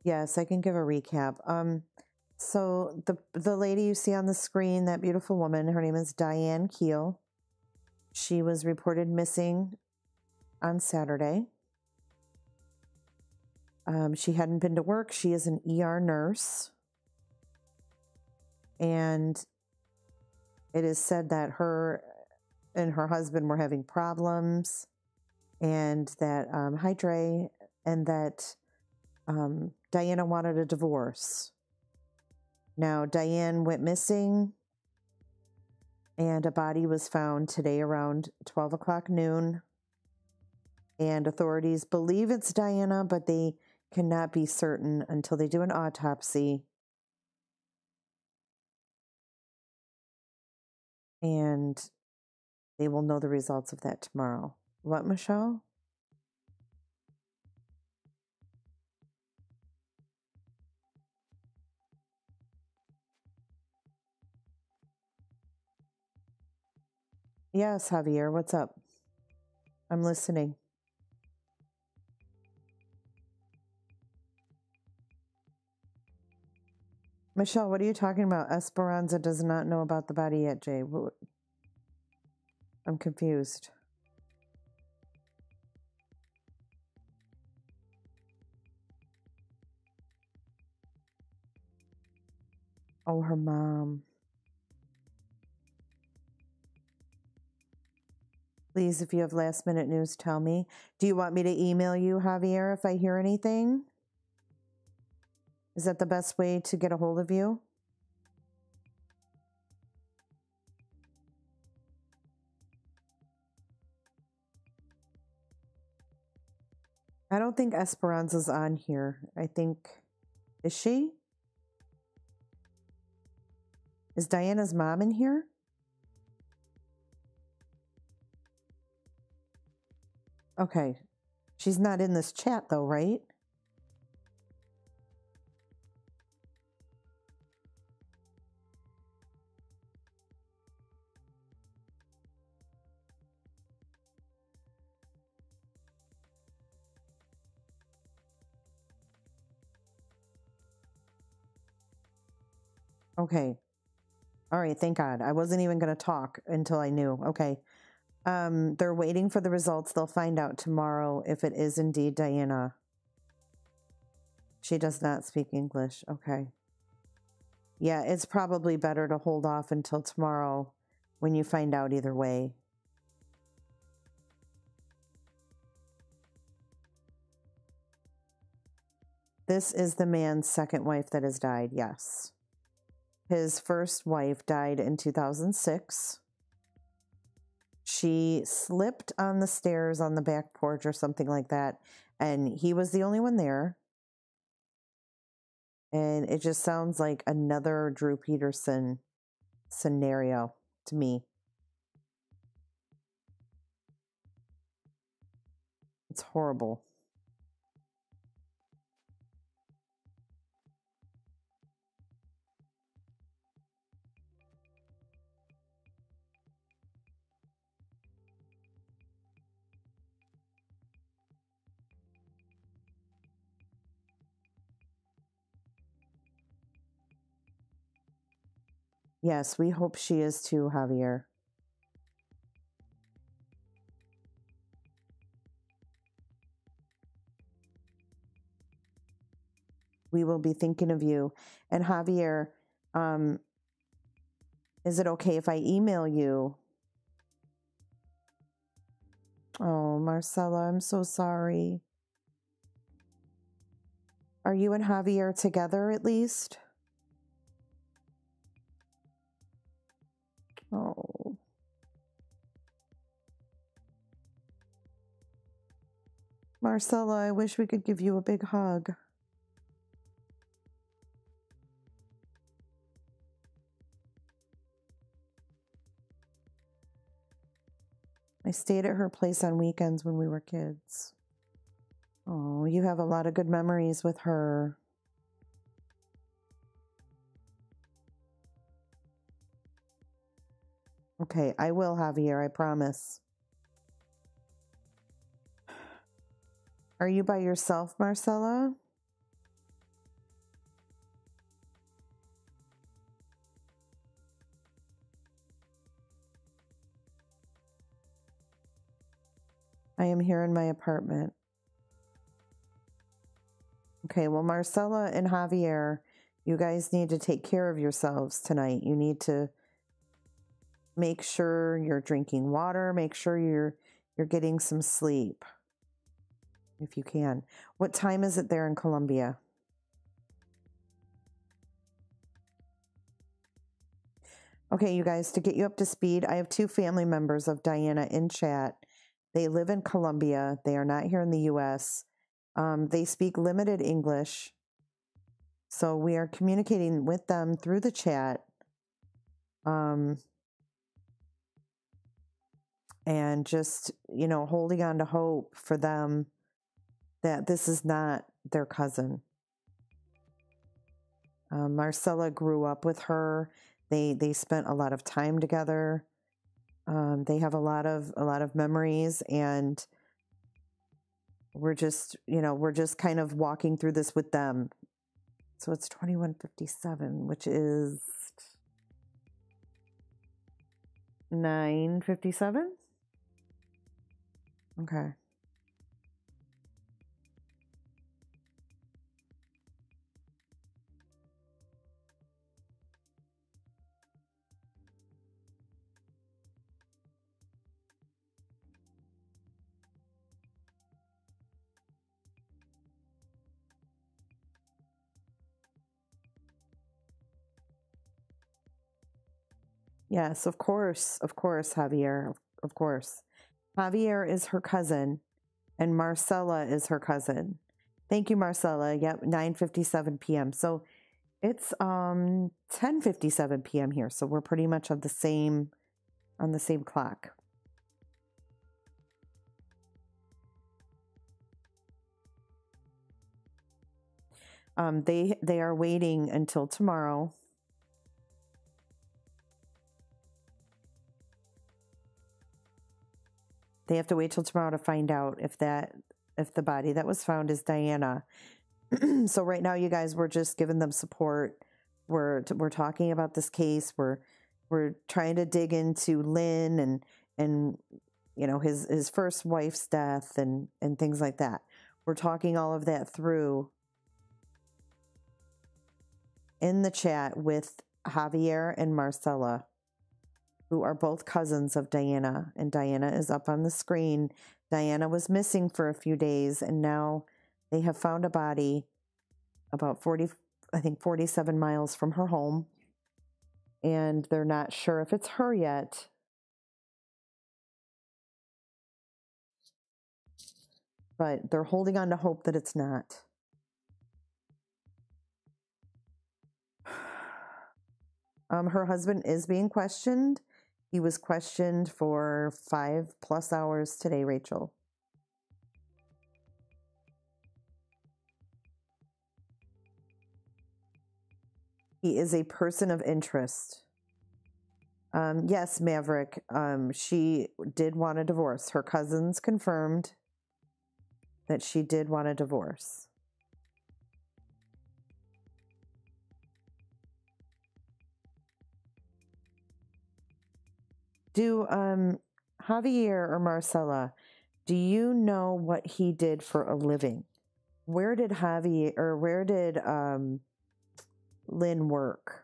Yes, I can give a recap. So the lady you see on the screen, that beautiful woman, her name is Diane Keel. She was reported missing on Saturday. She hadn't been to work. She is an ER nurse. And it is said that her and her husband were having problems, and that Heidi and that Diana wanted a divorce. Now, Diane went missing, and a body was found today around 12 o'clock noon. And authorities believe it's Diana, but they cannot be certain until they do an autopsy. And they will know the results of that tomorrow. What, Michelle? Yes, Javier, what's up? I'm listening. Michelle, what are you talking about? Esperanza does not know about the body yet, Jay. I'm confused. Oh, her mom. Please, if you have last minute news, tell me. Do you want me to email you, Javier, if I hear anything? Is that the best way to get a hold of you? I don't think Esperanza's on here. I think, is she? Is Diana's mom in here? Okay. She's not in this chat though, right? Okay. All right, thank God. I wasn't even going to talk until I knew. Okay. They're waiting for the results. They'll find out tomorrow if it is indeed Diana. She does not speak English. Okay. Yeah, it's probably better to hold off until tomorrow when you find out either way. This is the man's second wife that has died, yes. His first wife died in 2006. She slipped on the stairs on the back porch or something like that, and he was the only one there. And it just sounds like another Drew Peterson scenario to me. It's horrible. Yes, we hope she is too, Javier. We will be thinking of you. And Javier, is it okay if I email you? Oh, Marcella, I'm so sorry. Are you and Javier together at least? Oh. Marcella, I wish we could give you a big hug. I stayed at her place on weekends when we were kids. Oh, you have a lot of good memories with her. Okay, I will, Javier, I promise. Are you by yourself, Marcella? I am here in my apartment. Okay, well, Marcella and Javier, you guys need to take care of yourselves tonight. You need to make sure you're drinking water, make sure you're getting some sleep if you can. What time is it there in Colombia? Okay, you guys, to get you up to speed, I have 2 family members of Diana in chat. They live in Colombia. They are not here in the U.S. They speak limited English. So we are communicating with them through the chat. And just, you know, holding on to hope for them that this is not their cousin. Marcella grew up with her. They spent a lot of time together. They have a lot of memories, and we're just, you know, we're just kind of walking through this with them. So it's 21:57, which is 9:57. Okay. Yes, of course, Javier, of course. Javier is her cousin, and Marcella is her cousin. Thank you, Marcella. Yep, 9:57 p.m. So it's 10:57 p.m. here, so we're pretty much on the same clock. They are waiting until tomorrow. They have to wait till tomorrow to find out if the body that was found is Diana. So right now, you guys, we're just giving them support. We're talking about this case. We're trying to dig into Lynn and you know, his first wife's death and things like that. We're talking all of that through in the chat with Javier and Marcella, who are both cousins of Diana, and Diana is up on the screen. Diana was missing for a few days, and now they have found a body about 47 miles from her home, and they're not sure if it's her yet. But they're holding on to hope that it's not. Her husband is being questioned. He was questioned for 5+ hours today, Rachel. He is a person of interest. Yes, Maverick, she did want a divorce. Her cousins confirmed that she did want a divorce. Do Javier or Marcella, do you know what he did for a living? Where did Lynn work?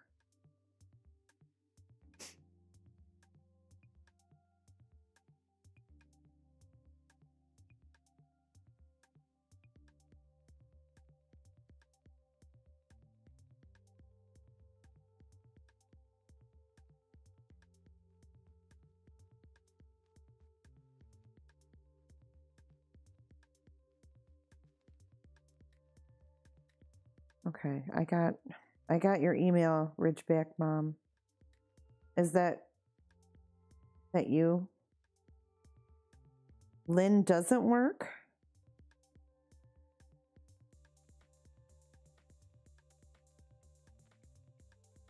Okay, I got your email, Ridgeback Mom. Is that you? Lynn doesn't work?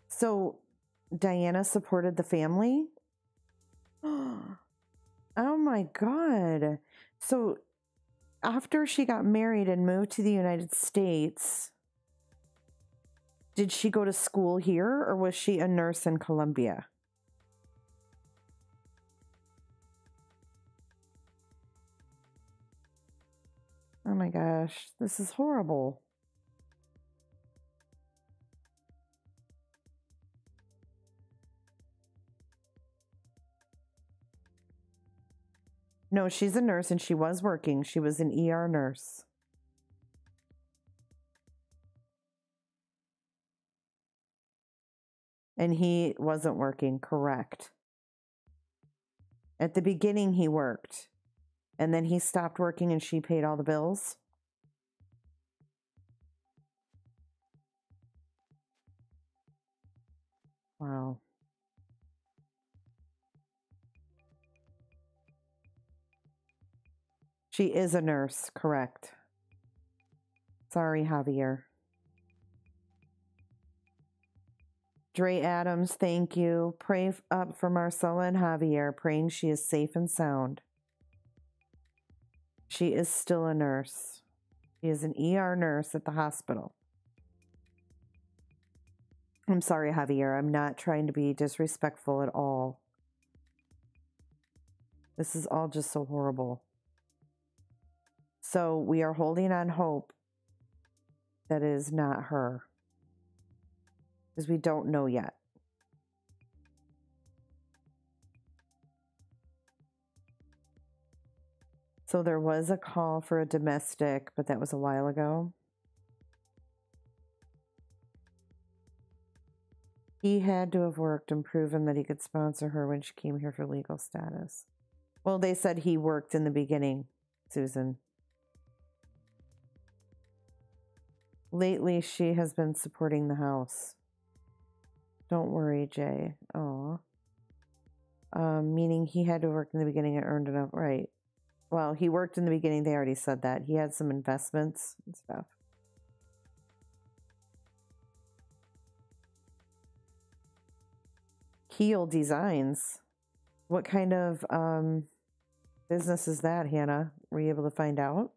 So Diana supported the family? Oh my God. So after she got married and moved to the United States, did she go to school here or was she a nurse in Colombia? Oh my gosh, this is horrible. No, she's a nurse and she was working. She was an ER nurse. And he wasn't working, correct. At the beginning, he worked. And then he stopped working and she paid all the bills. Wow. She is a nurse, correct. Sorry, Javier. Dre Adams, thank you. Pray up for Marcella and Javier, praying she is safe and sound. She is still a nurse. She is an ER nurse at the hospital. I'm sorry, Javier. I'm not trying to be disrespectful at all. This is all just so horrible. So we are holding on hope that it is not her. Because we don't know yet. So there was a call for a domestic, but that was a while ago. He had to have worked and proven that he could sponsor her when she came here for legal status. Well, they said he worked in the beginning, Susan. Lately, she has been supporting the house. Don't worry, Jay. Aw. Meaning he had to work in the beginning and earned enough. Right. Well, he worked in the beginning. They already said that. He had some investments and stuff. Keel Designs. What kind of business is that, Hannah? Were you able to find out?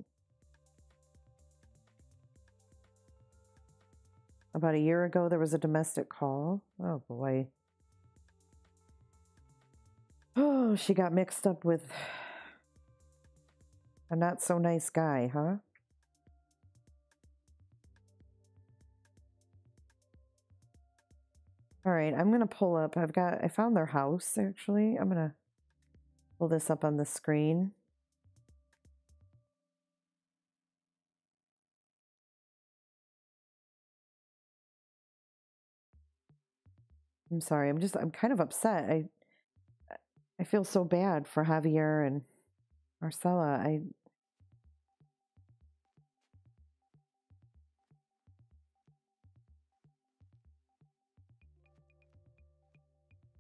About a year ago, there was a domestic call. Oh, boy. Oh, she got mixed up with a not-so-nice guy, huh? All right, I'm going to pull up. I found their house, actually. I'm going to pull this up on the screen. I'm sorry. I'm kind of upset. I feel so bad for Javier and Marcella.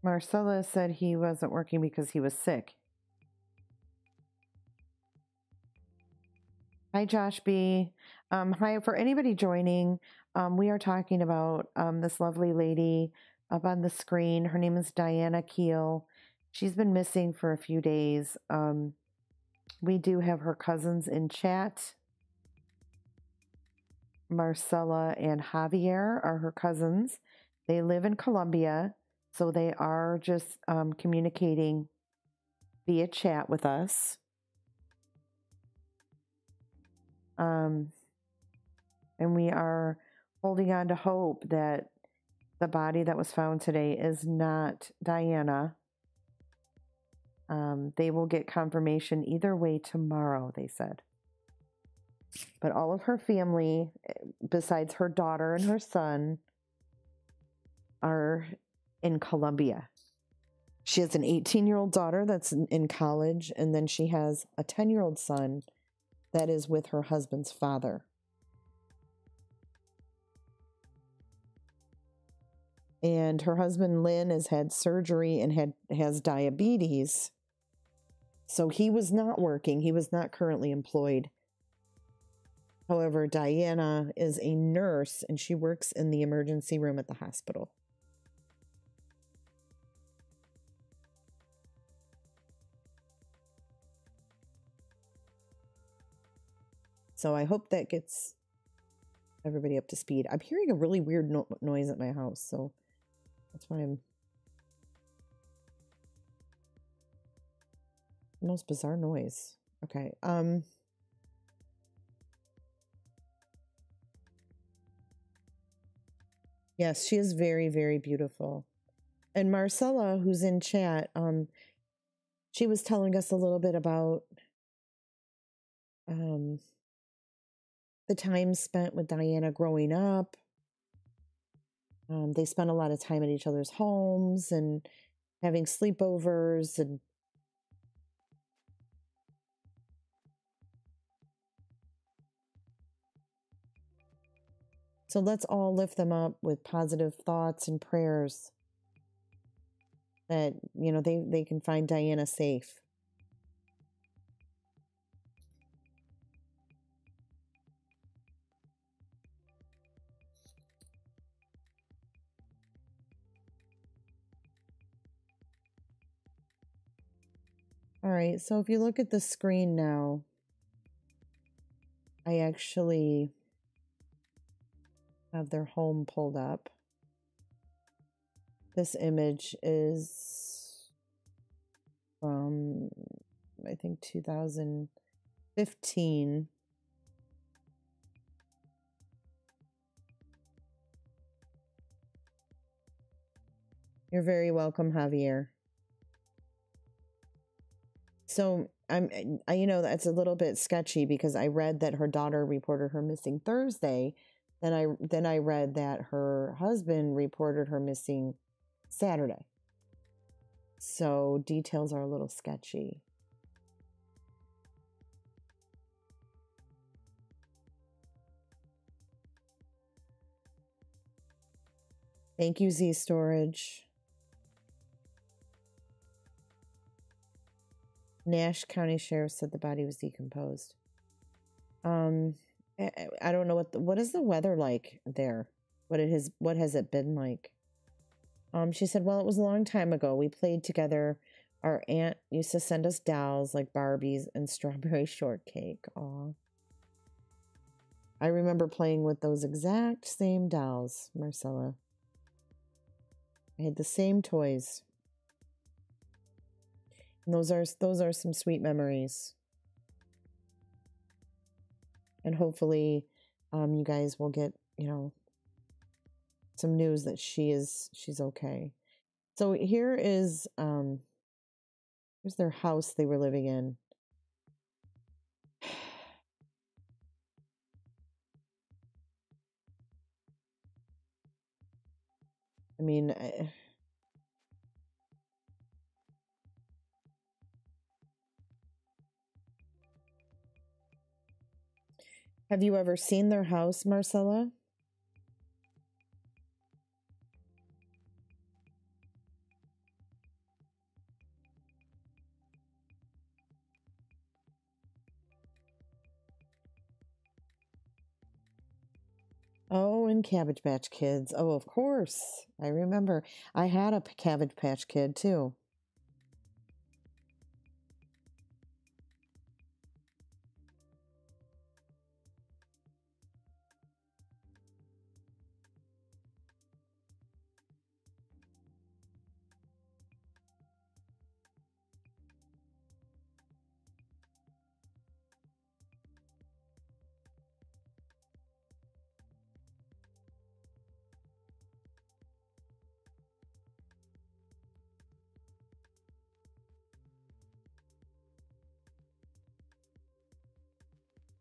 Marcella said he wasn't working because he was sick. Hi, Josh B. Hi, for anybody joining, we are talking about this lovely lady up on the screen. Her name is Diana Keel. She's been missing for a few days. We do have her cousins in chat. Marcella and Javier are her cousins. They live in Colombia, so they are just communicating via chat with us. And we are holding on to hope that the body that was found today is not Diana. They will get confirmation either way tomorrow, they said. But all of her family, besides her daughter and her son, are in Colombia. She has an 18-year-old daughter that's in college, and then she has a 10-year-old son that is with her husband's father. And her husband, Lynn, has had surgery and has diabetes. So he was not working. He was not currently employed. However, Diana is a nurse and she works in the emergency room at the hospital. So I hope that gets everybody up to speed. I'm hearing a really weird noise at my house, so that's why I'm... Most bizarre noise. Okay. Yes, she is very, very beautiful. And Marcella, who's in chat, she was telling us a little bit about the time spent with Diana growing up. They spent a lot of time at each other's homes and having sleepovers and so let's all lift them up with positive thoughts and prayers that, you know, they can find Diana safe. All right, so if you look at the screen now, I actually have their home pulled up. This image is from, I think, 2015. You're very welcome, Javier. So you know, that's a little bit sketchy because I read that her daughter reported her missing Thursday. Then I read that her husband reported her missing Saturday. So details are a little sketchy. Thank you, Z Storage. Nash County Sheriff said the body was decomposed. I don't know what is the weather like there? What has it been like? She said, well, it was a long time ago. We played together. Our aunt used to send us dolls like Barbies and strawberry shortcake. Aw. I remember playing with those exact same dolls, Marcella. I had the same toys. And those are some sweet memories. And hopefully you guys will get, you know, some news that she's okay. So here is here's their house they were living in. I mean, have you ever seen their house, Marcella? Oh, and Cabbage Patch Kids. Oh, of course. I remember. I had a Cabbage Patch Kid, too.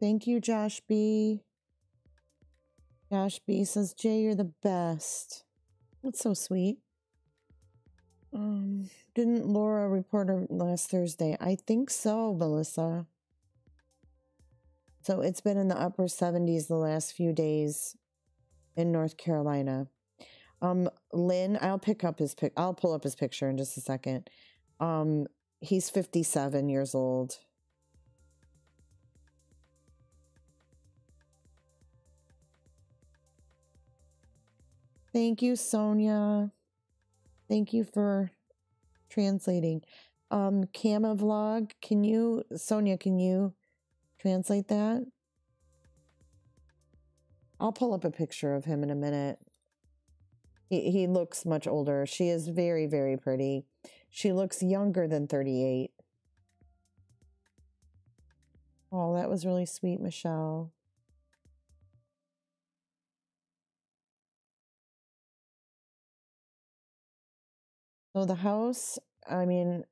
Thank you, Josh B. Josh B says, Jay, you're the best. That's so sweet. Didn't Laura report her last Thursday? I think so, Melissa. So it's been in the upper 70s the last few days in North Carolina. Lynn, I'll pull up his picture in just a second. He's 57 years old. Thank you, Sonia. Thank you for translating. Kama vlog, Sonia, can you translate that? I'll pull up a picture of him in a minute. He looks much older. She is very, very pretty. She looks younger than 38. Oh, that was really sweet, Michelle. So the house, I mean,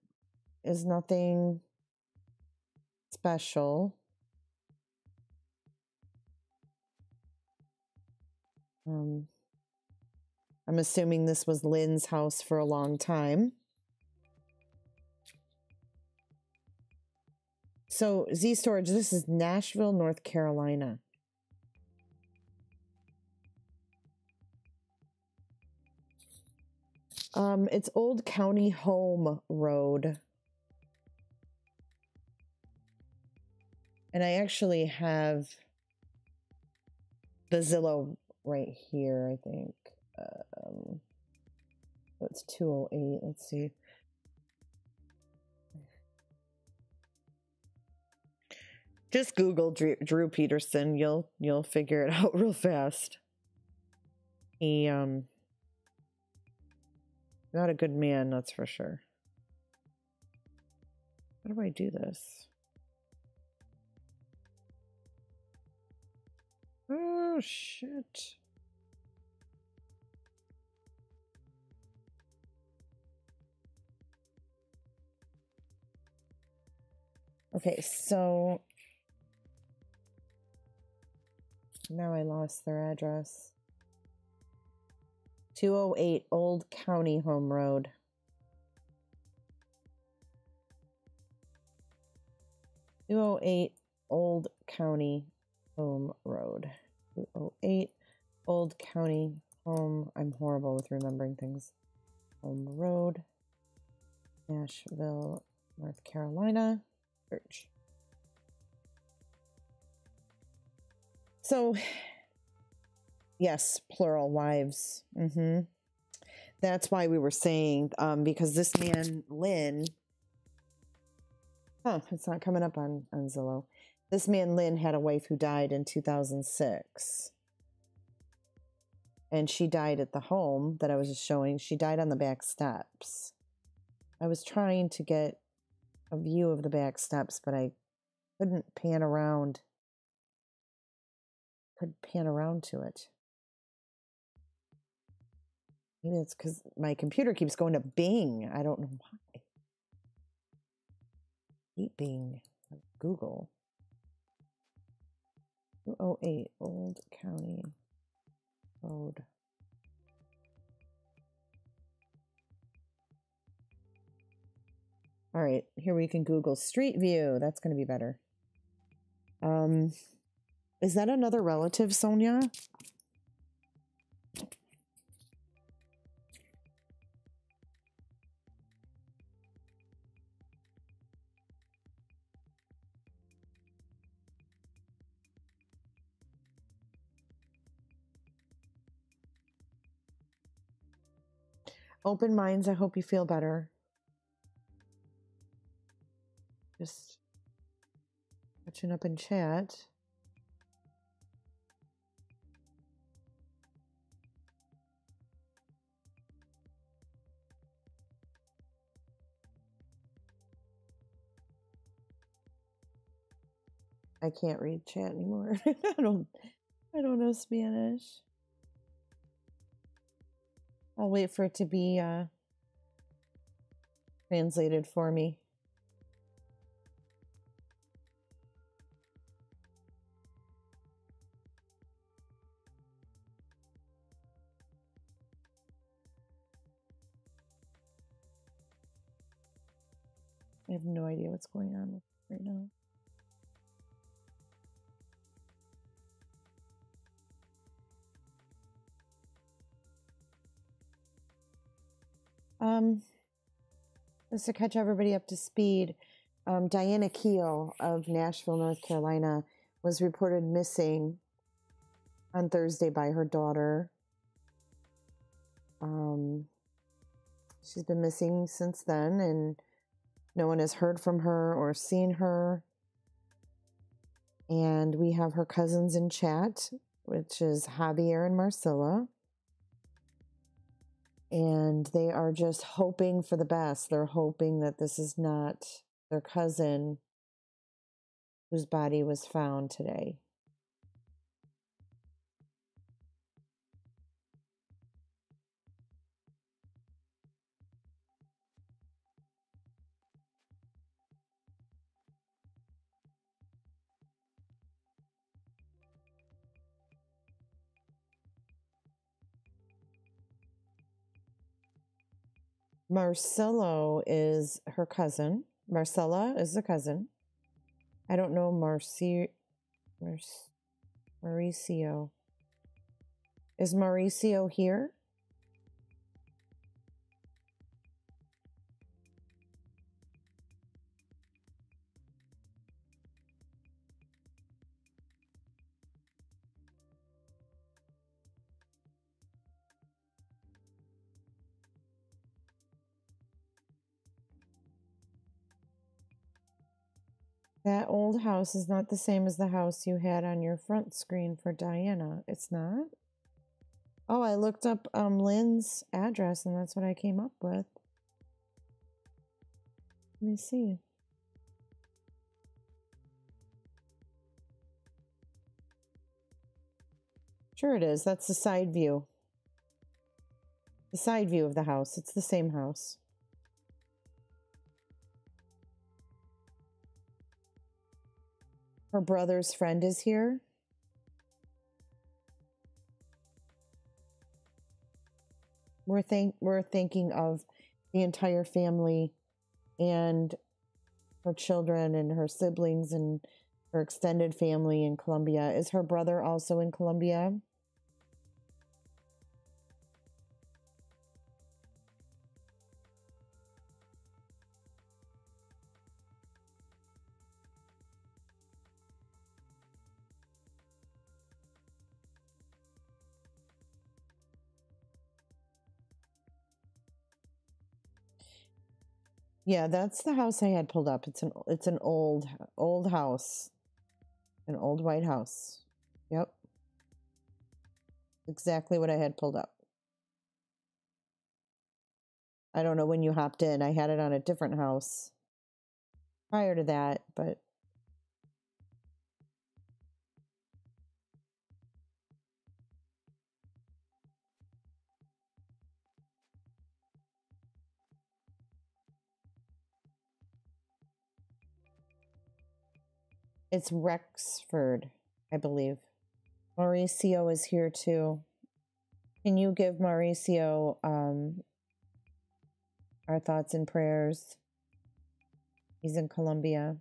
is nothing special. I'm assuming this was Lynn's house for a long time. So Z Storage, this is Nashville, North Carolina. It's Old County Home Road. And I actually have the Zillow right here, I think. It's 208. Let's see. Just Google Drew Peterson. You'll figure it out real fast. He not a good man, that's for sure. How do I do this? Oh shit. Okay, so now I lost their address. 208 Old County Home Road. Old County Home Road. 208 Old County Home. I'm horrible with remembering things. Home Road. Nashville, North Carolina. Search. So, yes, plural wives. That's why we were saying, because this man, Lynn, it's not coming up on Zillow. This man, Lynn, had a wife who died in 2006. And she died at the home that I was just showing. She died on the back steps. I was trying to get a view of the back steps, but I couldn't pan around. Could pan around to it. Maybe it's because my computer keeps going to Bing. I don't know why. Hate Bing. Google. 208 Old County Road. All right, here we can Google Street View. That's going to be better. Is that another relative, Sonia? Open minds, I hope you feel better. Just catching up in chat. I can't read chat anymore. I don't know Spanish. I'll wait for it to be translated for me. I have no idea what's going on right now. Just to catch everybody up to speed, Diana Keel of Nashville, North Carolina, was reported missing on Thursday by her daughter. She's been missing since then, and no one has heard from her or seen her. And we have her cousins in chat, which is Javier and Marcella. And they are just hoping for the best. They're hoping that this is not their cousin whose body was found today. Marcelo is her cousin. Marcella is the cousin. I don't know Mauricio. Is Mauricio here? That old house is not the same as the house you had on your front screen for Diana. It's not? Oh, I looked up Lynn's address and that's what I came up with. Let me see. Sure it is. That's the side view. The side view of the house. It's the same house. Her brother's friend is here. We're thinking of the entire family and her children and her siblings and her extended family in Colombia. Is her brother also in Colombia? Yeah, that's the house I had pulled up. It's an old house. An old white house. Yep. Exactly what I had pulled up. I don't know when you hopped in. I had it on a different house prior to that, but it's Rexford, I believe. Mauricio is here too. Can you give Mauricio our thoughts and prayers? He's in Colombia.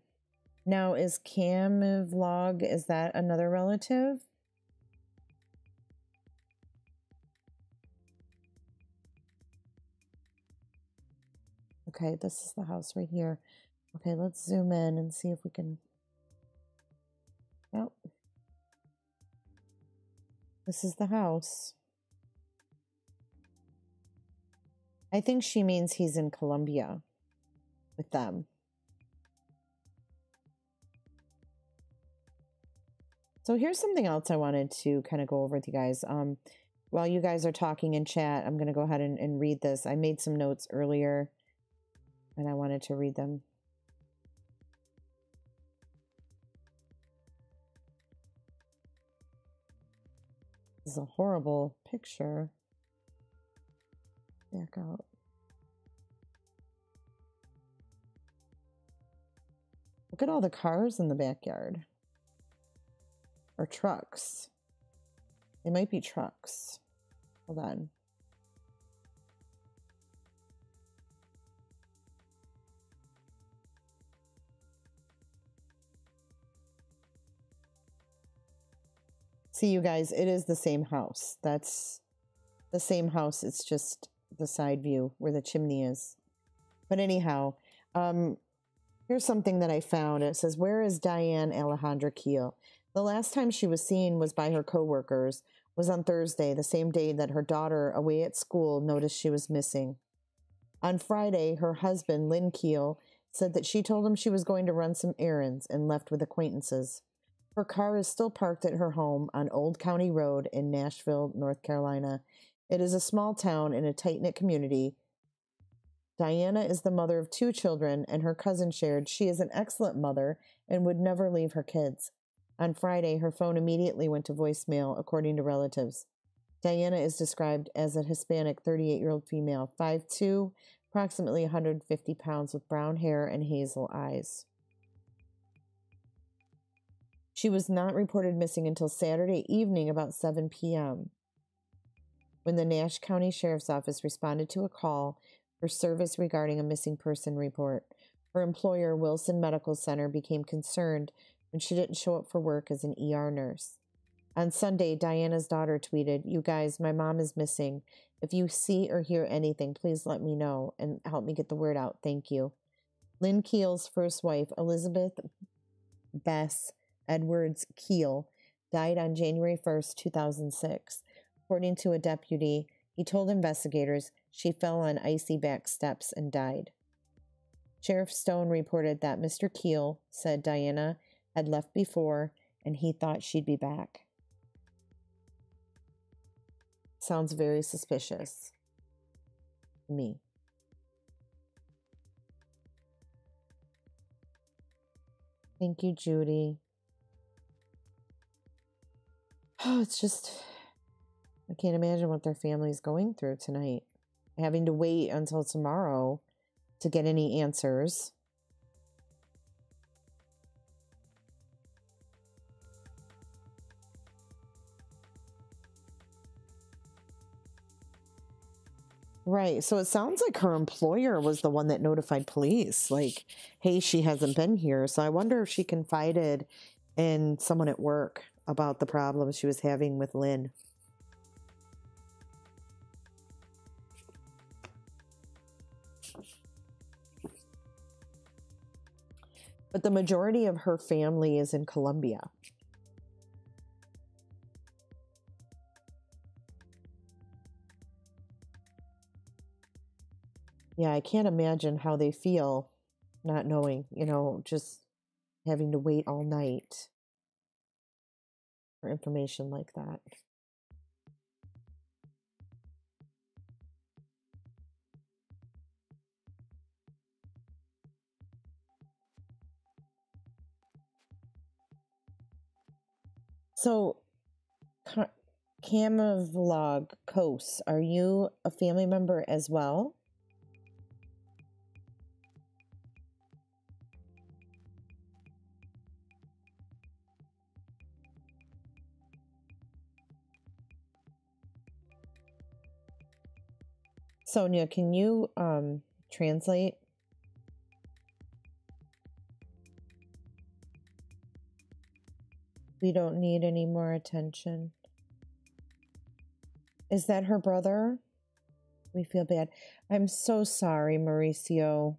Now, is Cam Vlog, is that another relative? Okay, this is the house right here. Okay, let's zoom in and see if we can... Yep. This is the house. I think she means he's in Colombia with them. So here's something else I wanted to kind of go over with you guys. While you guys are talking in chat, I'm going to go ahead and read this. I made some notes earlier and I wanted to read them. This is a horrible picture. Back out. Look at all the cars in the backyard. Or trucks. They might be trucks. Hold on. See, you guys, it is the same house. That's the same house. It's just the side view where the chimney is. But anyhow, here's something that I found. It says, where is Diane Alejandra Keel? The last time she was seen was by her coworkers, was on Thursday, the same day that her daughter, away at school, noticed she was missing. On Friday, her husband, Lynn Keel, said that she told him she was going to run some errands and left with acquaintances. Her car is still parked at her home on Old County Road in Nashville, North Carolina. It is a small town in a tight-knit community. Diana is the mother of 2 children, and her cousin shared she is an excellent mother and would never leave her kids. On Friday, her phone immediately went to voicemail, according to relatives. Diana is described as a Hispanic 38-year-old female, 5'2", approximately 150 pounds, with brown hair and hazel eyes. She was not reported missing until Saturday evening about 7 p.m. when the Nash County Sheriff's Office responded to a call for service regarding a missing person report. Her employer, Wilson Medical Center, became concerned when she didn't show up for work as an ER nurse. On Sunday, Diana's daughter tweeted, "You guys, my mom is missing. If you see or hear anything, please let me know and help me get the word out. Thank you." Lynn Keel's first wife, Elizabeth Bess Edwards Keel, died on January 1st, 2006. According to a deputy, he told investigators she fell on icy back steps and died. Sheriff Stone reported that Mr. Keel said Diana had left before and he thought she'd be back. Sounds very suspicious to me. Thank you, Judy. Oh, it's just, I can't imagine what their family's going through tonight. Having to wait until tomorrow to get any answers. Right. So it sounds like her employer was the one that notified police. Like, hey, she hasn't been here. So I wonder if she confided in someone at work about the problems she was having with Lynn. But the majority of her family is in Colombia. Yeah, I can't imagine how they feel not knowing, just having to wait all night for information like that. So, Camouflage Coast, are you a family member as well? Sonia, can you translate? We don't need any more attention. Is that her brother? We feel bad. I'm so sorry, Mauricio.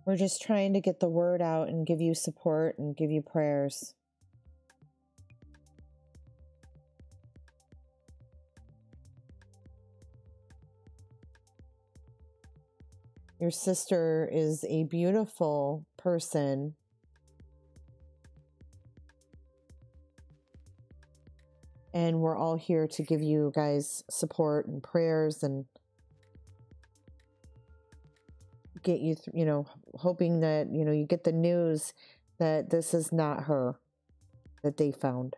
We're just trying to get the word out and give you support and give you prayers. Your sister is a beautiful person. And we're all here to give you guys support and prayers and get you, hoping that, you get the news that this is not her that they found.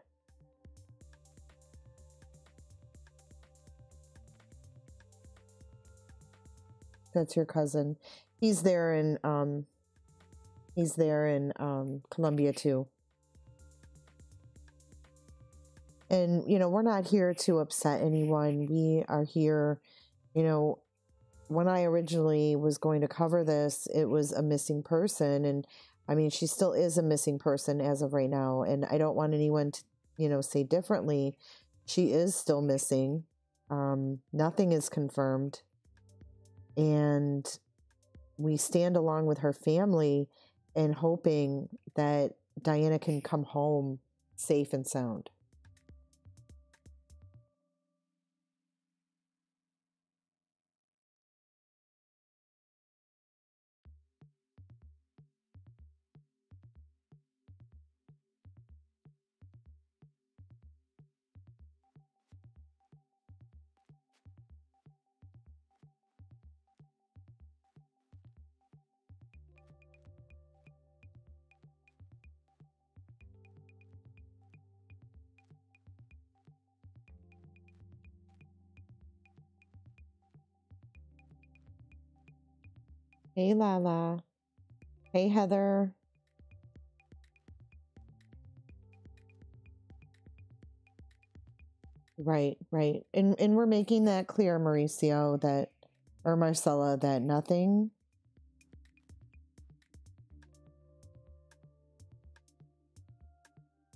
That's your cousin. He's there in Colombia too. And we're not here to upset anyone. We are here, when I originally was going to cover this, it was a missing person, and I mean, she still is a missing person as of right now, and I don't want anyone to, say differently. She is still missing. Nothing is confirmed. And we stand along with her family and hoping that Diana can come home safe and sound. Hey, Lala. Hey, Heather. Right, right. And we're making that clear, Mauricio, that, or Marcella, that nothing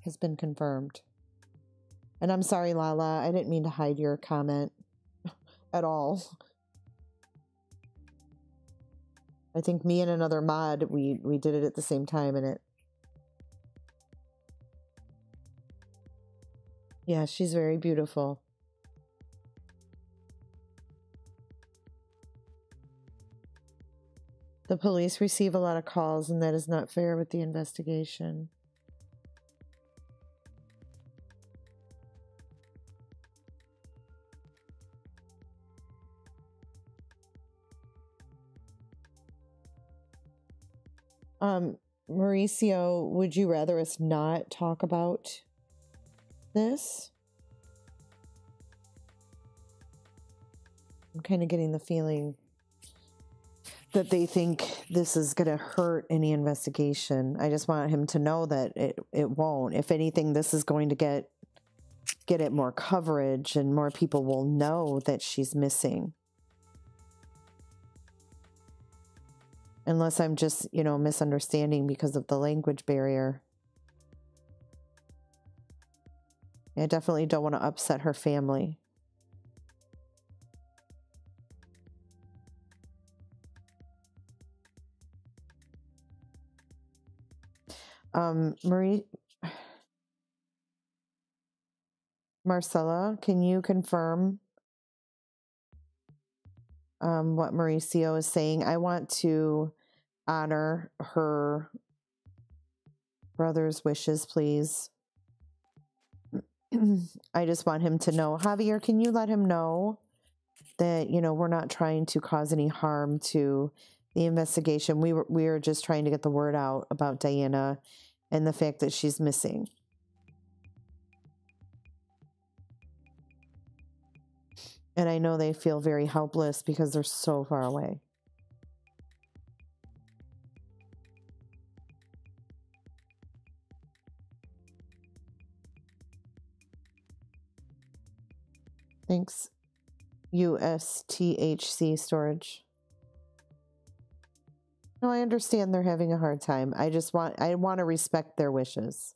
has been confirmed. And I'm sorry, Lala, I didn't mean to hide your comment at all. I think me and another mod, we did it at the same time, and it... Yeah, she's very beautiful. The police receive a lot of calls, and that is not fair with the investigation. Mauricio, would you rather us not talk about this? I'm kind of getting the feeling that they think this is going to hurt any investigation. I just want him to know that it won't. If anything, this is going to get it more coverage, and more people will know that she's missing. Unless I'm just, you know, misunderstanding because of the language barrier. I definitely don't want to upset her family. Marcella, can you confirm what Mauricio is saying? I want to honor her brother's wishes, please. I just want him to know. Javier, can you let him know that, you know, we're not trying to cause any harm to the investigation. We were just trying to get the word out about Diana and the fact that she's missing. And I know they feel very helpless because they're so far away. Thanks, U.S.THC storage. No, I understand they're having a hard time. I want to respect their wishes.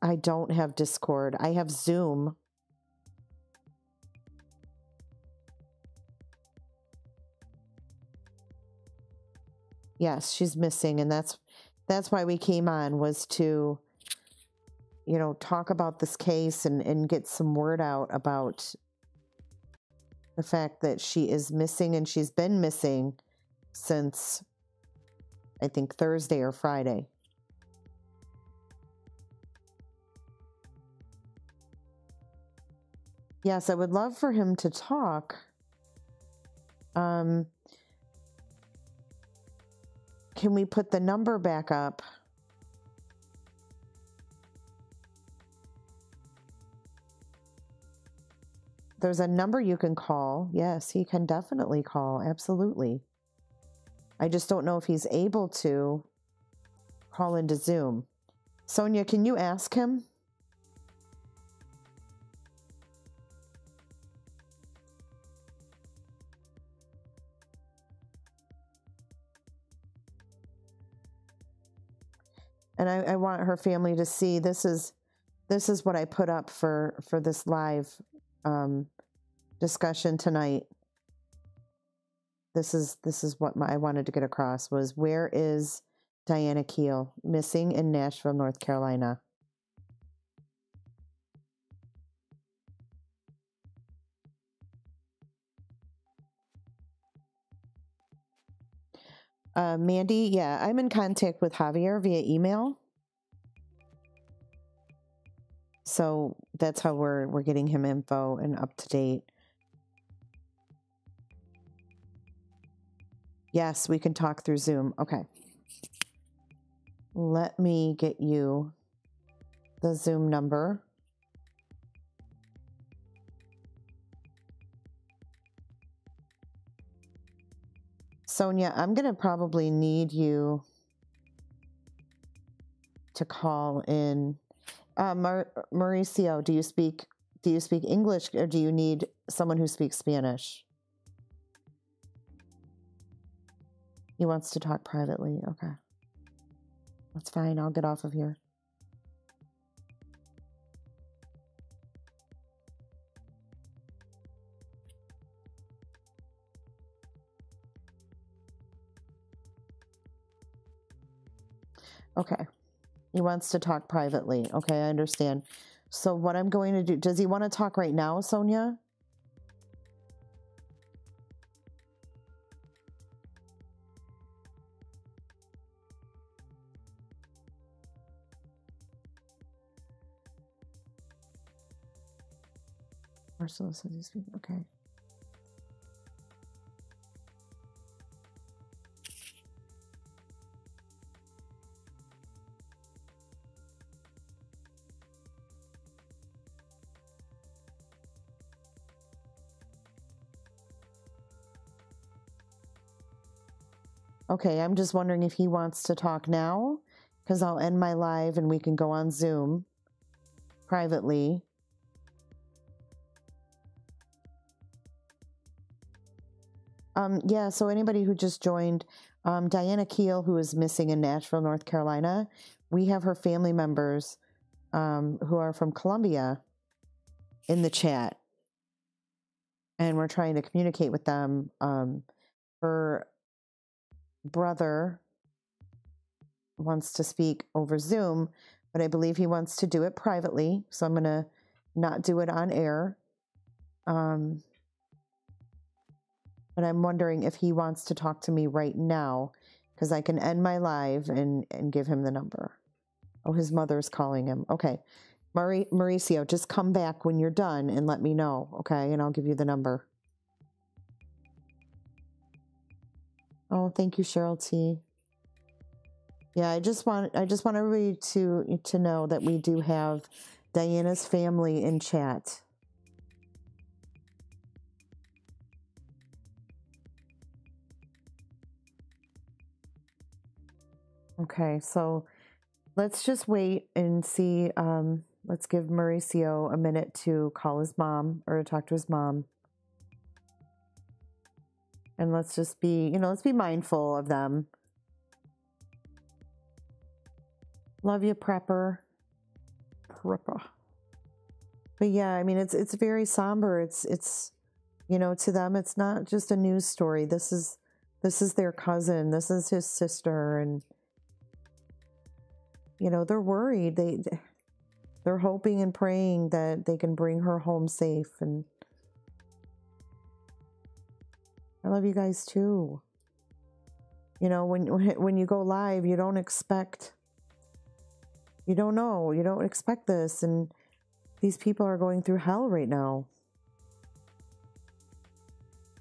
I don't have Discord. I have Zoom. Yes, she's missing, and that's why we came on, was to, you know, talk about this case and get some word out about the fact that she is missing, and she's been missing since, I think, Thursday or Friday. Yes, I would love for him to talk. Can we put the number back up? There's a number you can call. Yes, he can definitely call. Absolutely. I just don't know if he's able to call into Zoom. Sonia, can you ask him? And I want her family to see this is this is what I put up for this live discussion tonight. This is what I wanted to get across was, where is Diana Keel, missing in Nashville, North Carolina? Mandy, yeah, I'm in contact with Javier via email. So that's how we're getting him info and up to date. Yes, we can talk through Zoom. Okay. Let me get you the Zoom number. Sonia, I'm going to probably need you to call in. Mauricio, do you speak English, or do you need someone who speaks Spanish? He wants to talk privately. Okay. That's fine. I'll get off of here. Okay. He wants to talk privately. Okay, I understand. So what I'm going to do, does he want to talk right now, Sonia? Marcelo says he's speaking. Okay. Okay, I'm just wondering if he wants to talk now, because I'll end my live and we can go on Zoom privately. Yeah, so anybody who just joined, Diana Keel, who is missing in Nashville, North Carolina, we have her family members who are from Colombia in the chat, and we're trying to communicate with them. Her brother wants to speak over Zoom, but I believe he wants to do it privately, so I'm going to not do it on air. But I'm wondering if he wants to talk to me right now, because I can end my live and give him the number. Oh, his mother's calling him. Okay. Mauricio, just come back when you're done and let me know, okay? And I'll give you the number. Oh, thank you, Cheryl T. Yeah, I just want everybody to know that we do have Diana's family in chat. Okay, so let's just wait and see. Let's give Mauricio a minute to call his mom or to talk to his mom. And let's just be, let's be mindful of them. Love you, Prepper. Prepper. But yeah, I mean, it's very somber. It's to them, it's not just a news story. This is their cousin. This is his sister, and they're worried. They're hoping and praying that they can bring her home safe. And I love you guys too. When you go live, you don't expect. You don't know. You don't expect this, and these people are going through hell right now.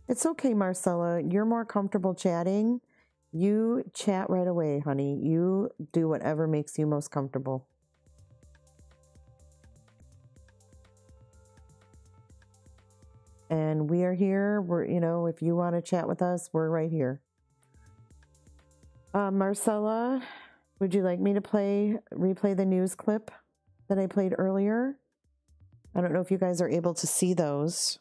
It's okay, Marcella. You're more comfortable chatting. You chat right away, honey. You do whatever makes you most comfortable. And we are here. We're, if you want to chat with us, we're right here. Marcella, would you like me to replay the news clip that I played earlier? I don't know if you guys are able to see those.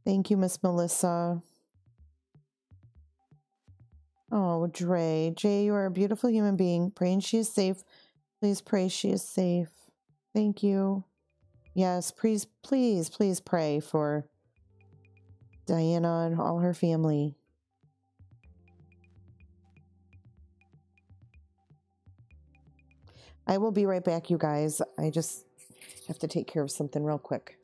Thank you, Miss Melissa. Oh, Dre. Jay, you are a beautiful human being. Praying she is safe. Please pray she is safe. Thank you. Yes, please, please, please pray for Diana and all her family. I will be right back, you guys. I just have to take care of something real quick.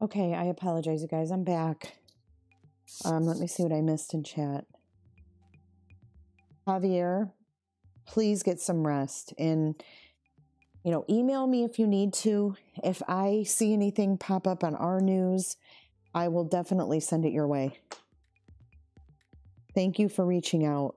Okay, I apologize, you guys. I'm back. Let me see what I missed in chat. Javier, please get some rest. And, you know, email me if you need to. If I see anything pop up on our news, I will definitely send it your way. Thank you for reaching out.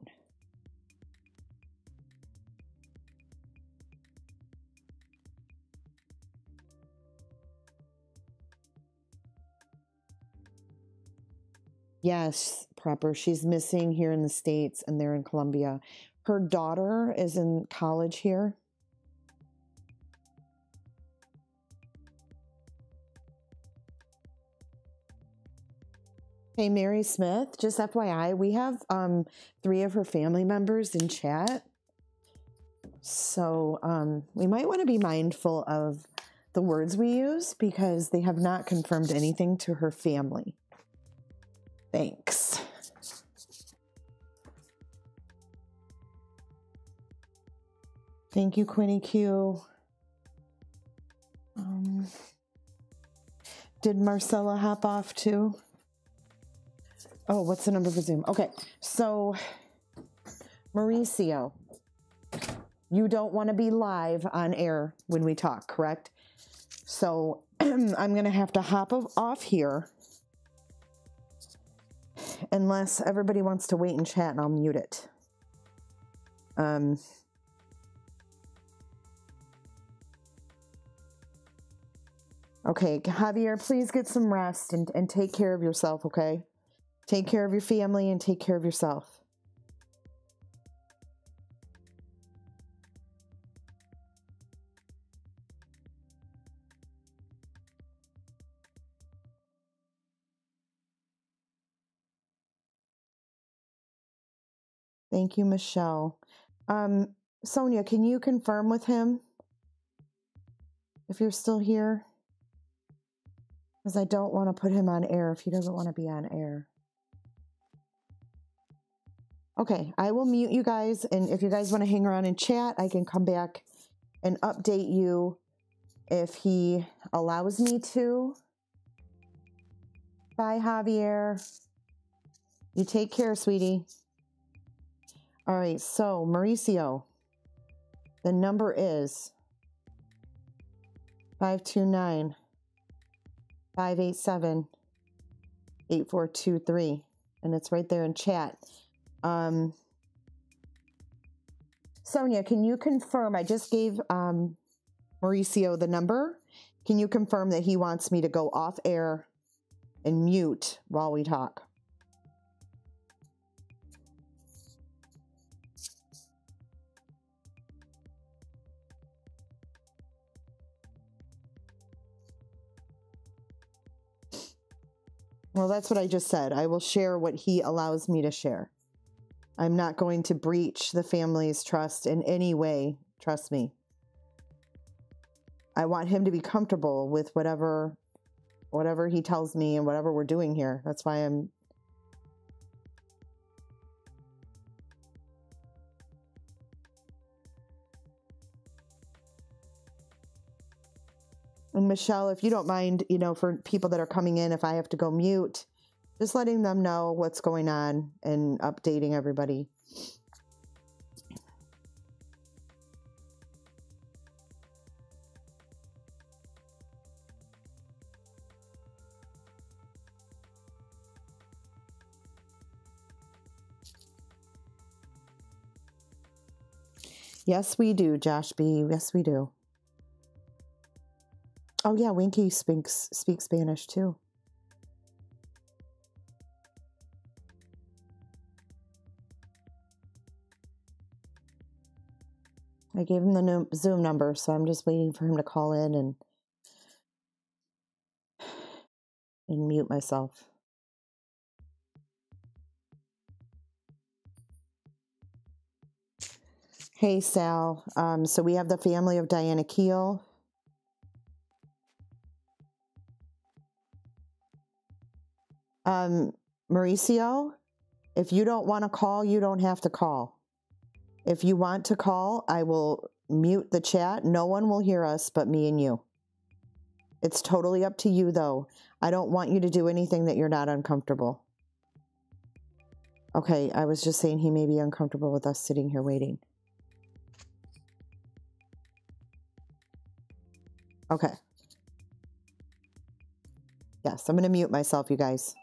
Yes, proper. She's missing here in the States and they're in Colombia. Her daughter is in college here. Hey, Mary Smith, just FYI, we have 3 of her family members in chat. So we might want to be mindful of the words we use because they have not confirmed anything to her family. Thanks. Thank you, Quinny Q. Did Marcella hop off too? Oh, what's the number for Zoom? Okay, so Mauricio, you don't want to be live on air when we talk, correct? So I'm going to have to hop off here unless everybody wants to wait and chat and I'll mute it. Okay, Javier, please get some rest and take care of yourself, okay? Take care of your family and take care of yourself. Thank you, Michelle. Sonia, can you confirm with him if you're still here? Because I don't want to put him on air if he doesn't want to be on air. Okay, I will mute you guys, and if you guys want to hang around and chat, I can come back and update you if he allows me to. Bye, Javier. You take care, sweetie. All right, so Mauricio, the number is 529-587-8423, and it's right there in chat. Sonia, can you confirm? I just gave Mauricio the number. Can you confirm that he wants me to go off air and mute while we talk? Well, that's what I just said. I will share what he allows me to share. I'm not going to breach the family's trust in any way. Trust me. I want him to be comfortable with whatever he tells me and whatever we're doing here. That's why I'm... And Michelle, if you don't mind, you know, for people that are coming in, if I have to go mute, just letting them know what's going on and updating everybody. Yes, we do, Josh B. Yes, we do. Oh, yeah, Winky speaks Spanish, too. I gave him the Zoom number, so I'm just waiting for him to call in and mute myself. Hey, Sal. So we have the family of Diana Keel. Mauricio, if you don't want to call, you don't have to call. If you want to call, I will mute the chat. No one will hear us but me and you. It's totally up to you, though. I don't want you to do anything that you're not uncomfortable. Okay, I was just saying he may be uncomfortable with us sitting here waiting. Okay. Yes, I'm going to mute myself, you guys.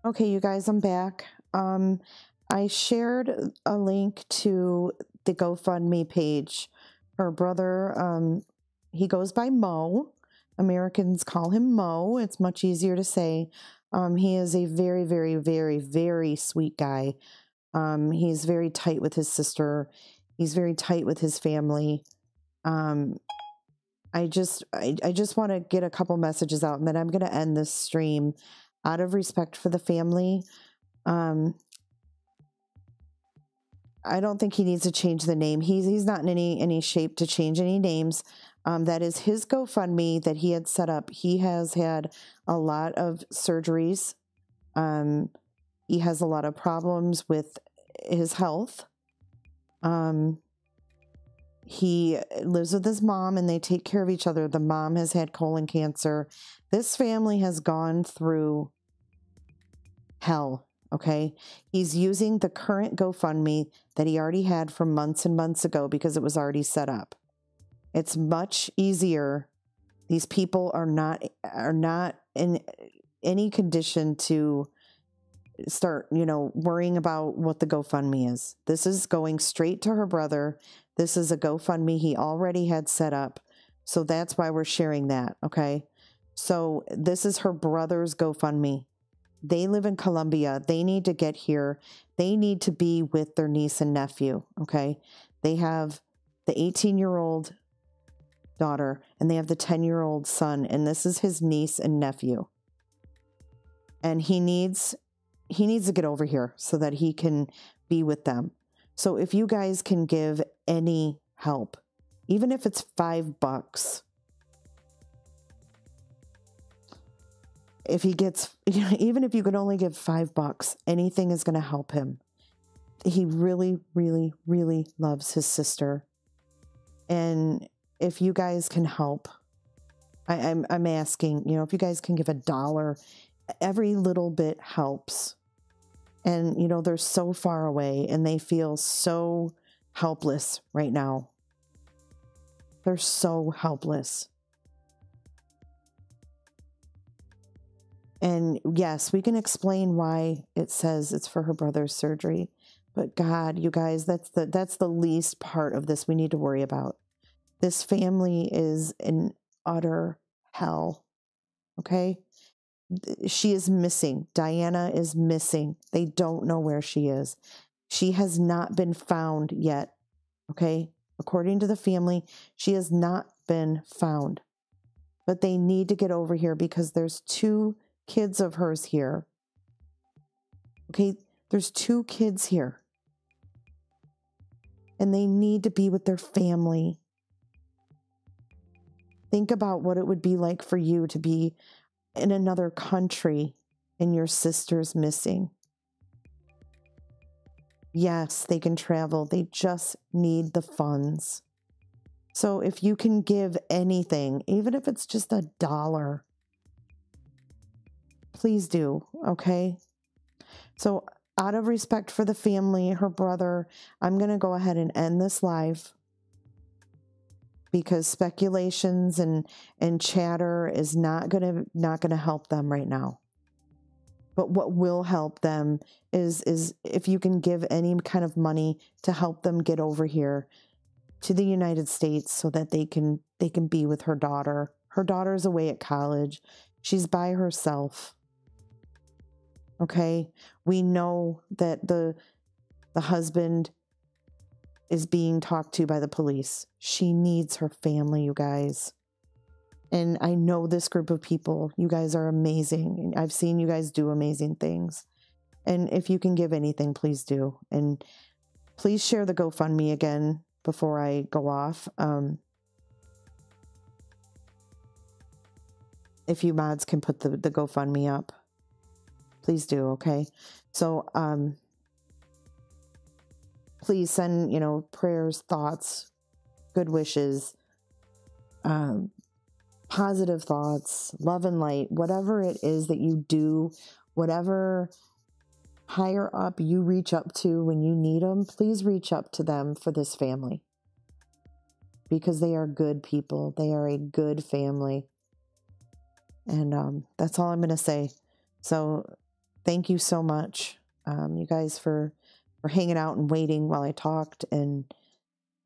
Okay, you guys, I'm back. I shared a link to the GoFundMe page. Her brother, he goes by Mo. Americans call him Mo. It's much easier to say. He is a very, very, very, very sweet guy. He's very tight with his sister. He's very tight with his family. I just want to get a couple messages out, and then I'm going to end this stream out of respect for the family. I don't think he needs to change the name. He's not in any shape to change any names. That is his GoFundMe that he had set up. He has had a lot of surgeries. He has a lot of problems with his health. He lives with his mom and they take care of each other. The mom has had colon cancer. This family has gone through hell. Okay. He's using the current GoFundMe that he already had from months and months ago because it was already set up. It's much easier. These people are not in any condition to start, worrying about what the GoFundMe is. This is going straight to her brother. This is a GoFundMe he already had set up. So that's why we're sharing that. Okay. So this is her brother's GoFundMe. They live in Colombia. They need to get here. They need to be with their niece and nephew. Okay. They have the 18-year-old daughter and they have the 10-year-old son. And this is his niece and nephew. And he needs to get over here so that he can be with them. So if you guys can give any help, even if it's $5, if he gets, even if you could only give $5, anything is going to help him. He really, really, really loves his sister. And if you guys can help, I'm asking, if you guys can give $1, every little bit helps. And, they're so far away and they feel so helpless right now. They're so helpless. And yes, we can explain why it says it's for her brother's surgery. But God, you guys, that's the least part of this we need to worry about. This family is in utter hell. Okay? She is missing. Diana is missing. They don't know where she is. She has not been found yet. Okay? According to the family, she has not been found. But they need to get over here because there's 2 kids of hers here. Okay? There's 2 kids here. And they need to be with their family. Think about what it would be like for you to be in another country and your sister's missing. Yes, they can travel. They just need the funds. So if you can give anything, even if it's just $1, please do, okay? So out of respect for the family, her brother, I'm going to go ahead and end this live because speculations and chatter is not going to help them right now. But what will help them is if you can give any kind of money to help them get over here to the United States so that they can be with her daughter. Her daughter's away at college. She's by herself. Okay? We know that the husband is being talked to by the police. She needs her family, you guys. And I know this group of people. You guys are amazing. I've seen you guys do amazing things. And if you can give anything, please do. And please share the GoFundMe again before I go off. If you mods can put the GoFundMe up, please do, okay? So, please send, prayers, thoughts, good wishes, positive thoughts, love and light, whatever it is that you do, whatever higher up you reach up to when you need them, please reach up to them for this family. Because they are good people. They are a good family. And that's all I'm going to say. So thank you so much, you guys, for hanging out and waiting while I talked, and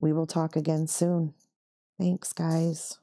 we will talk again soon. Thanks, guys.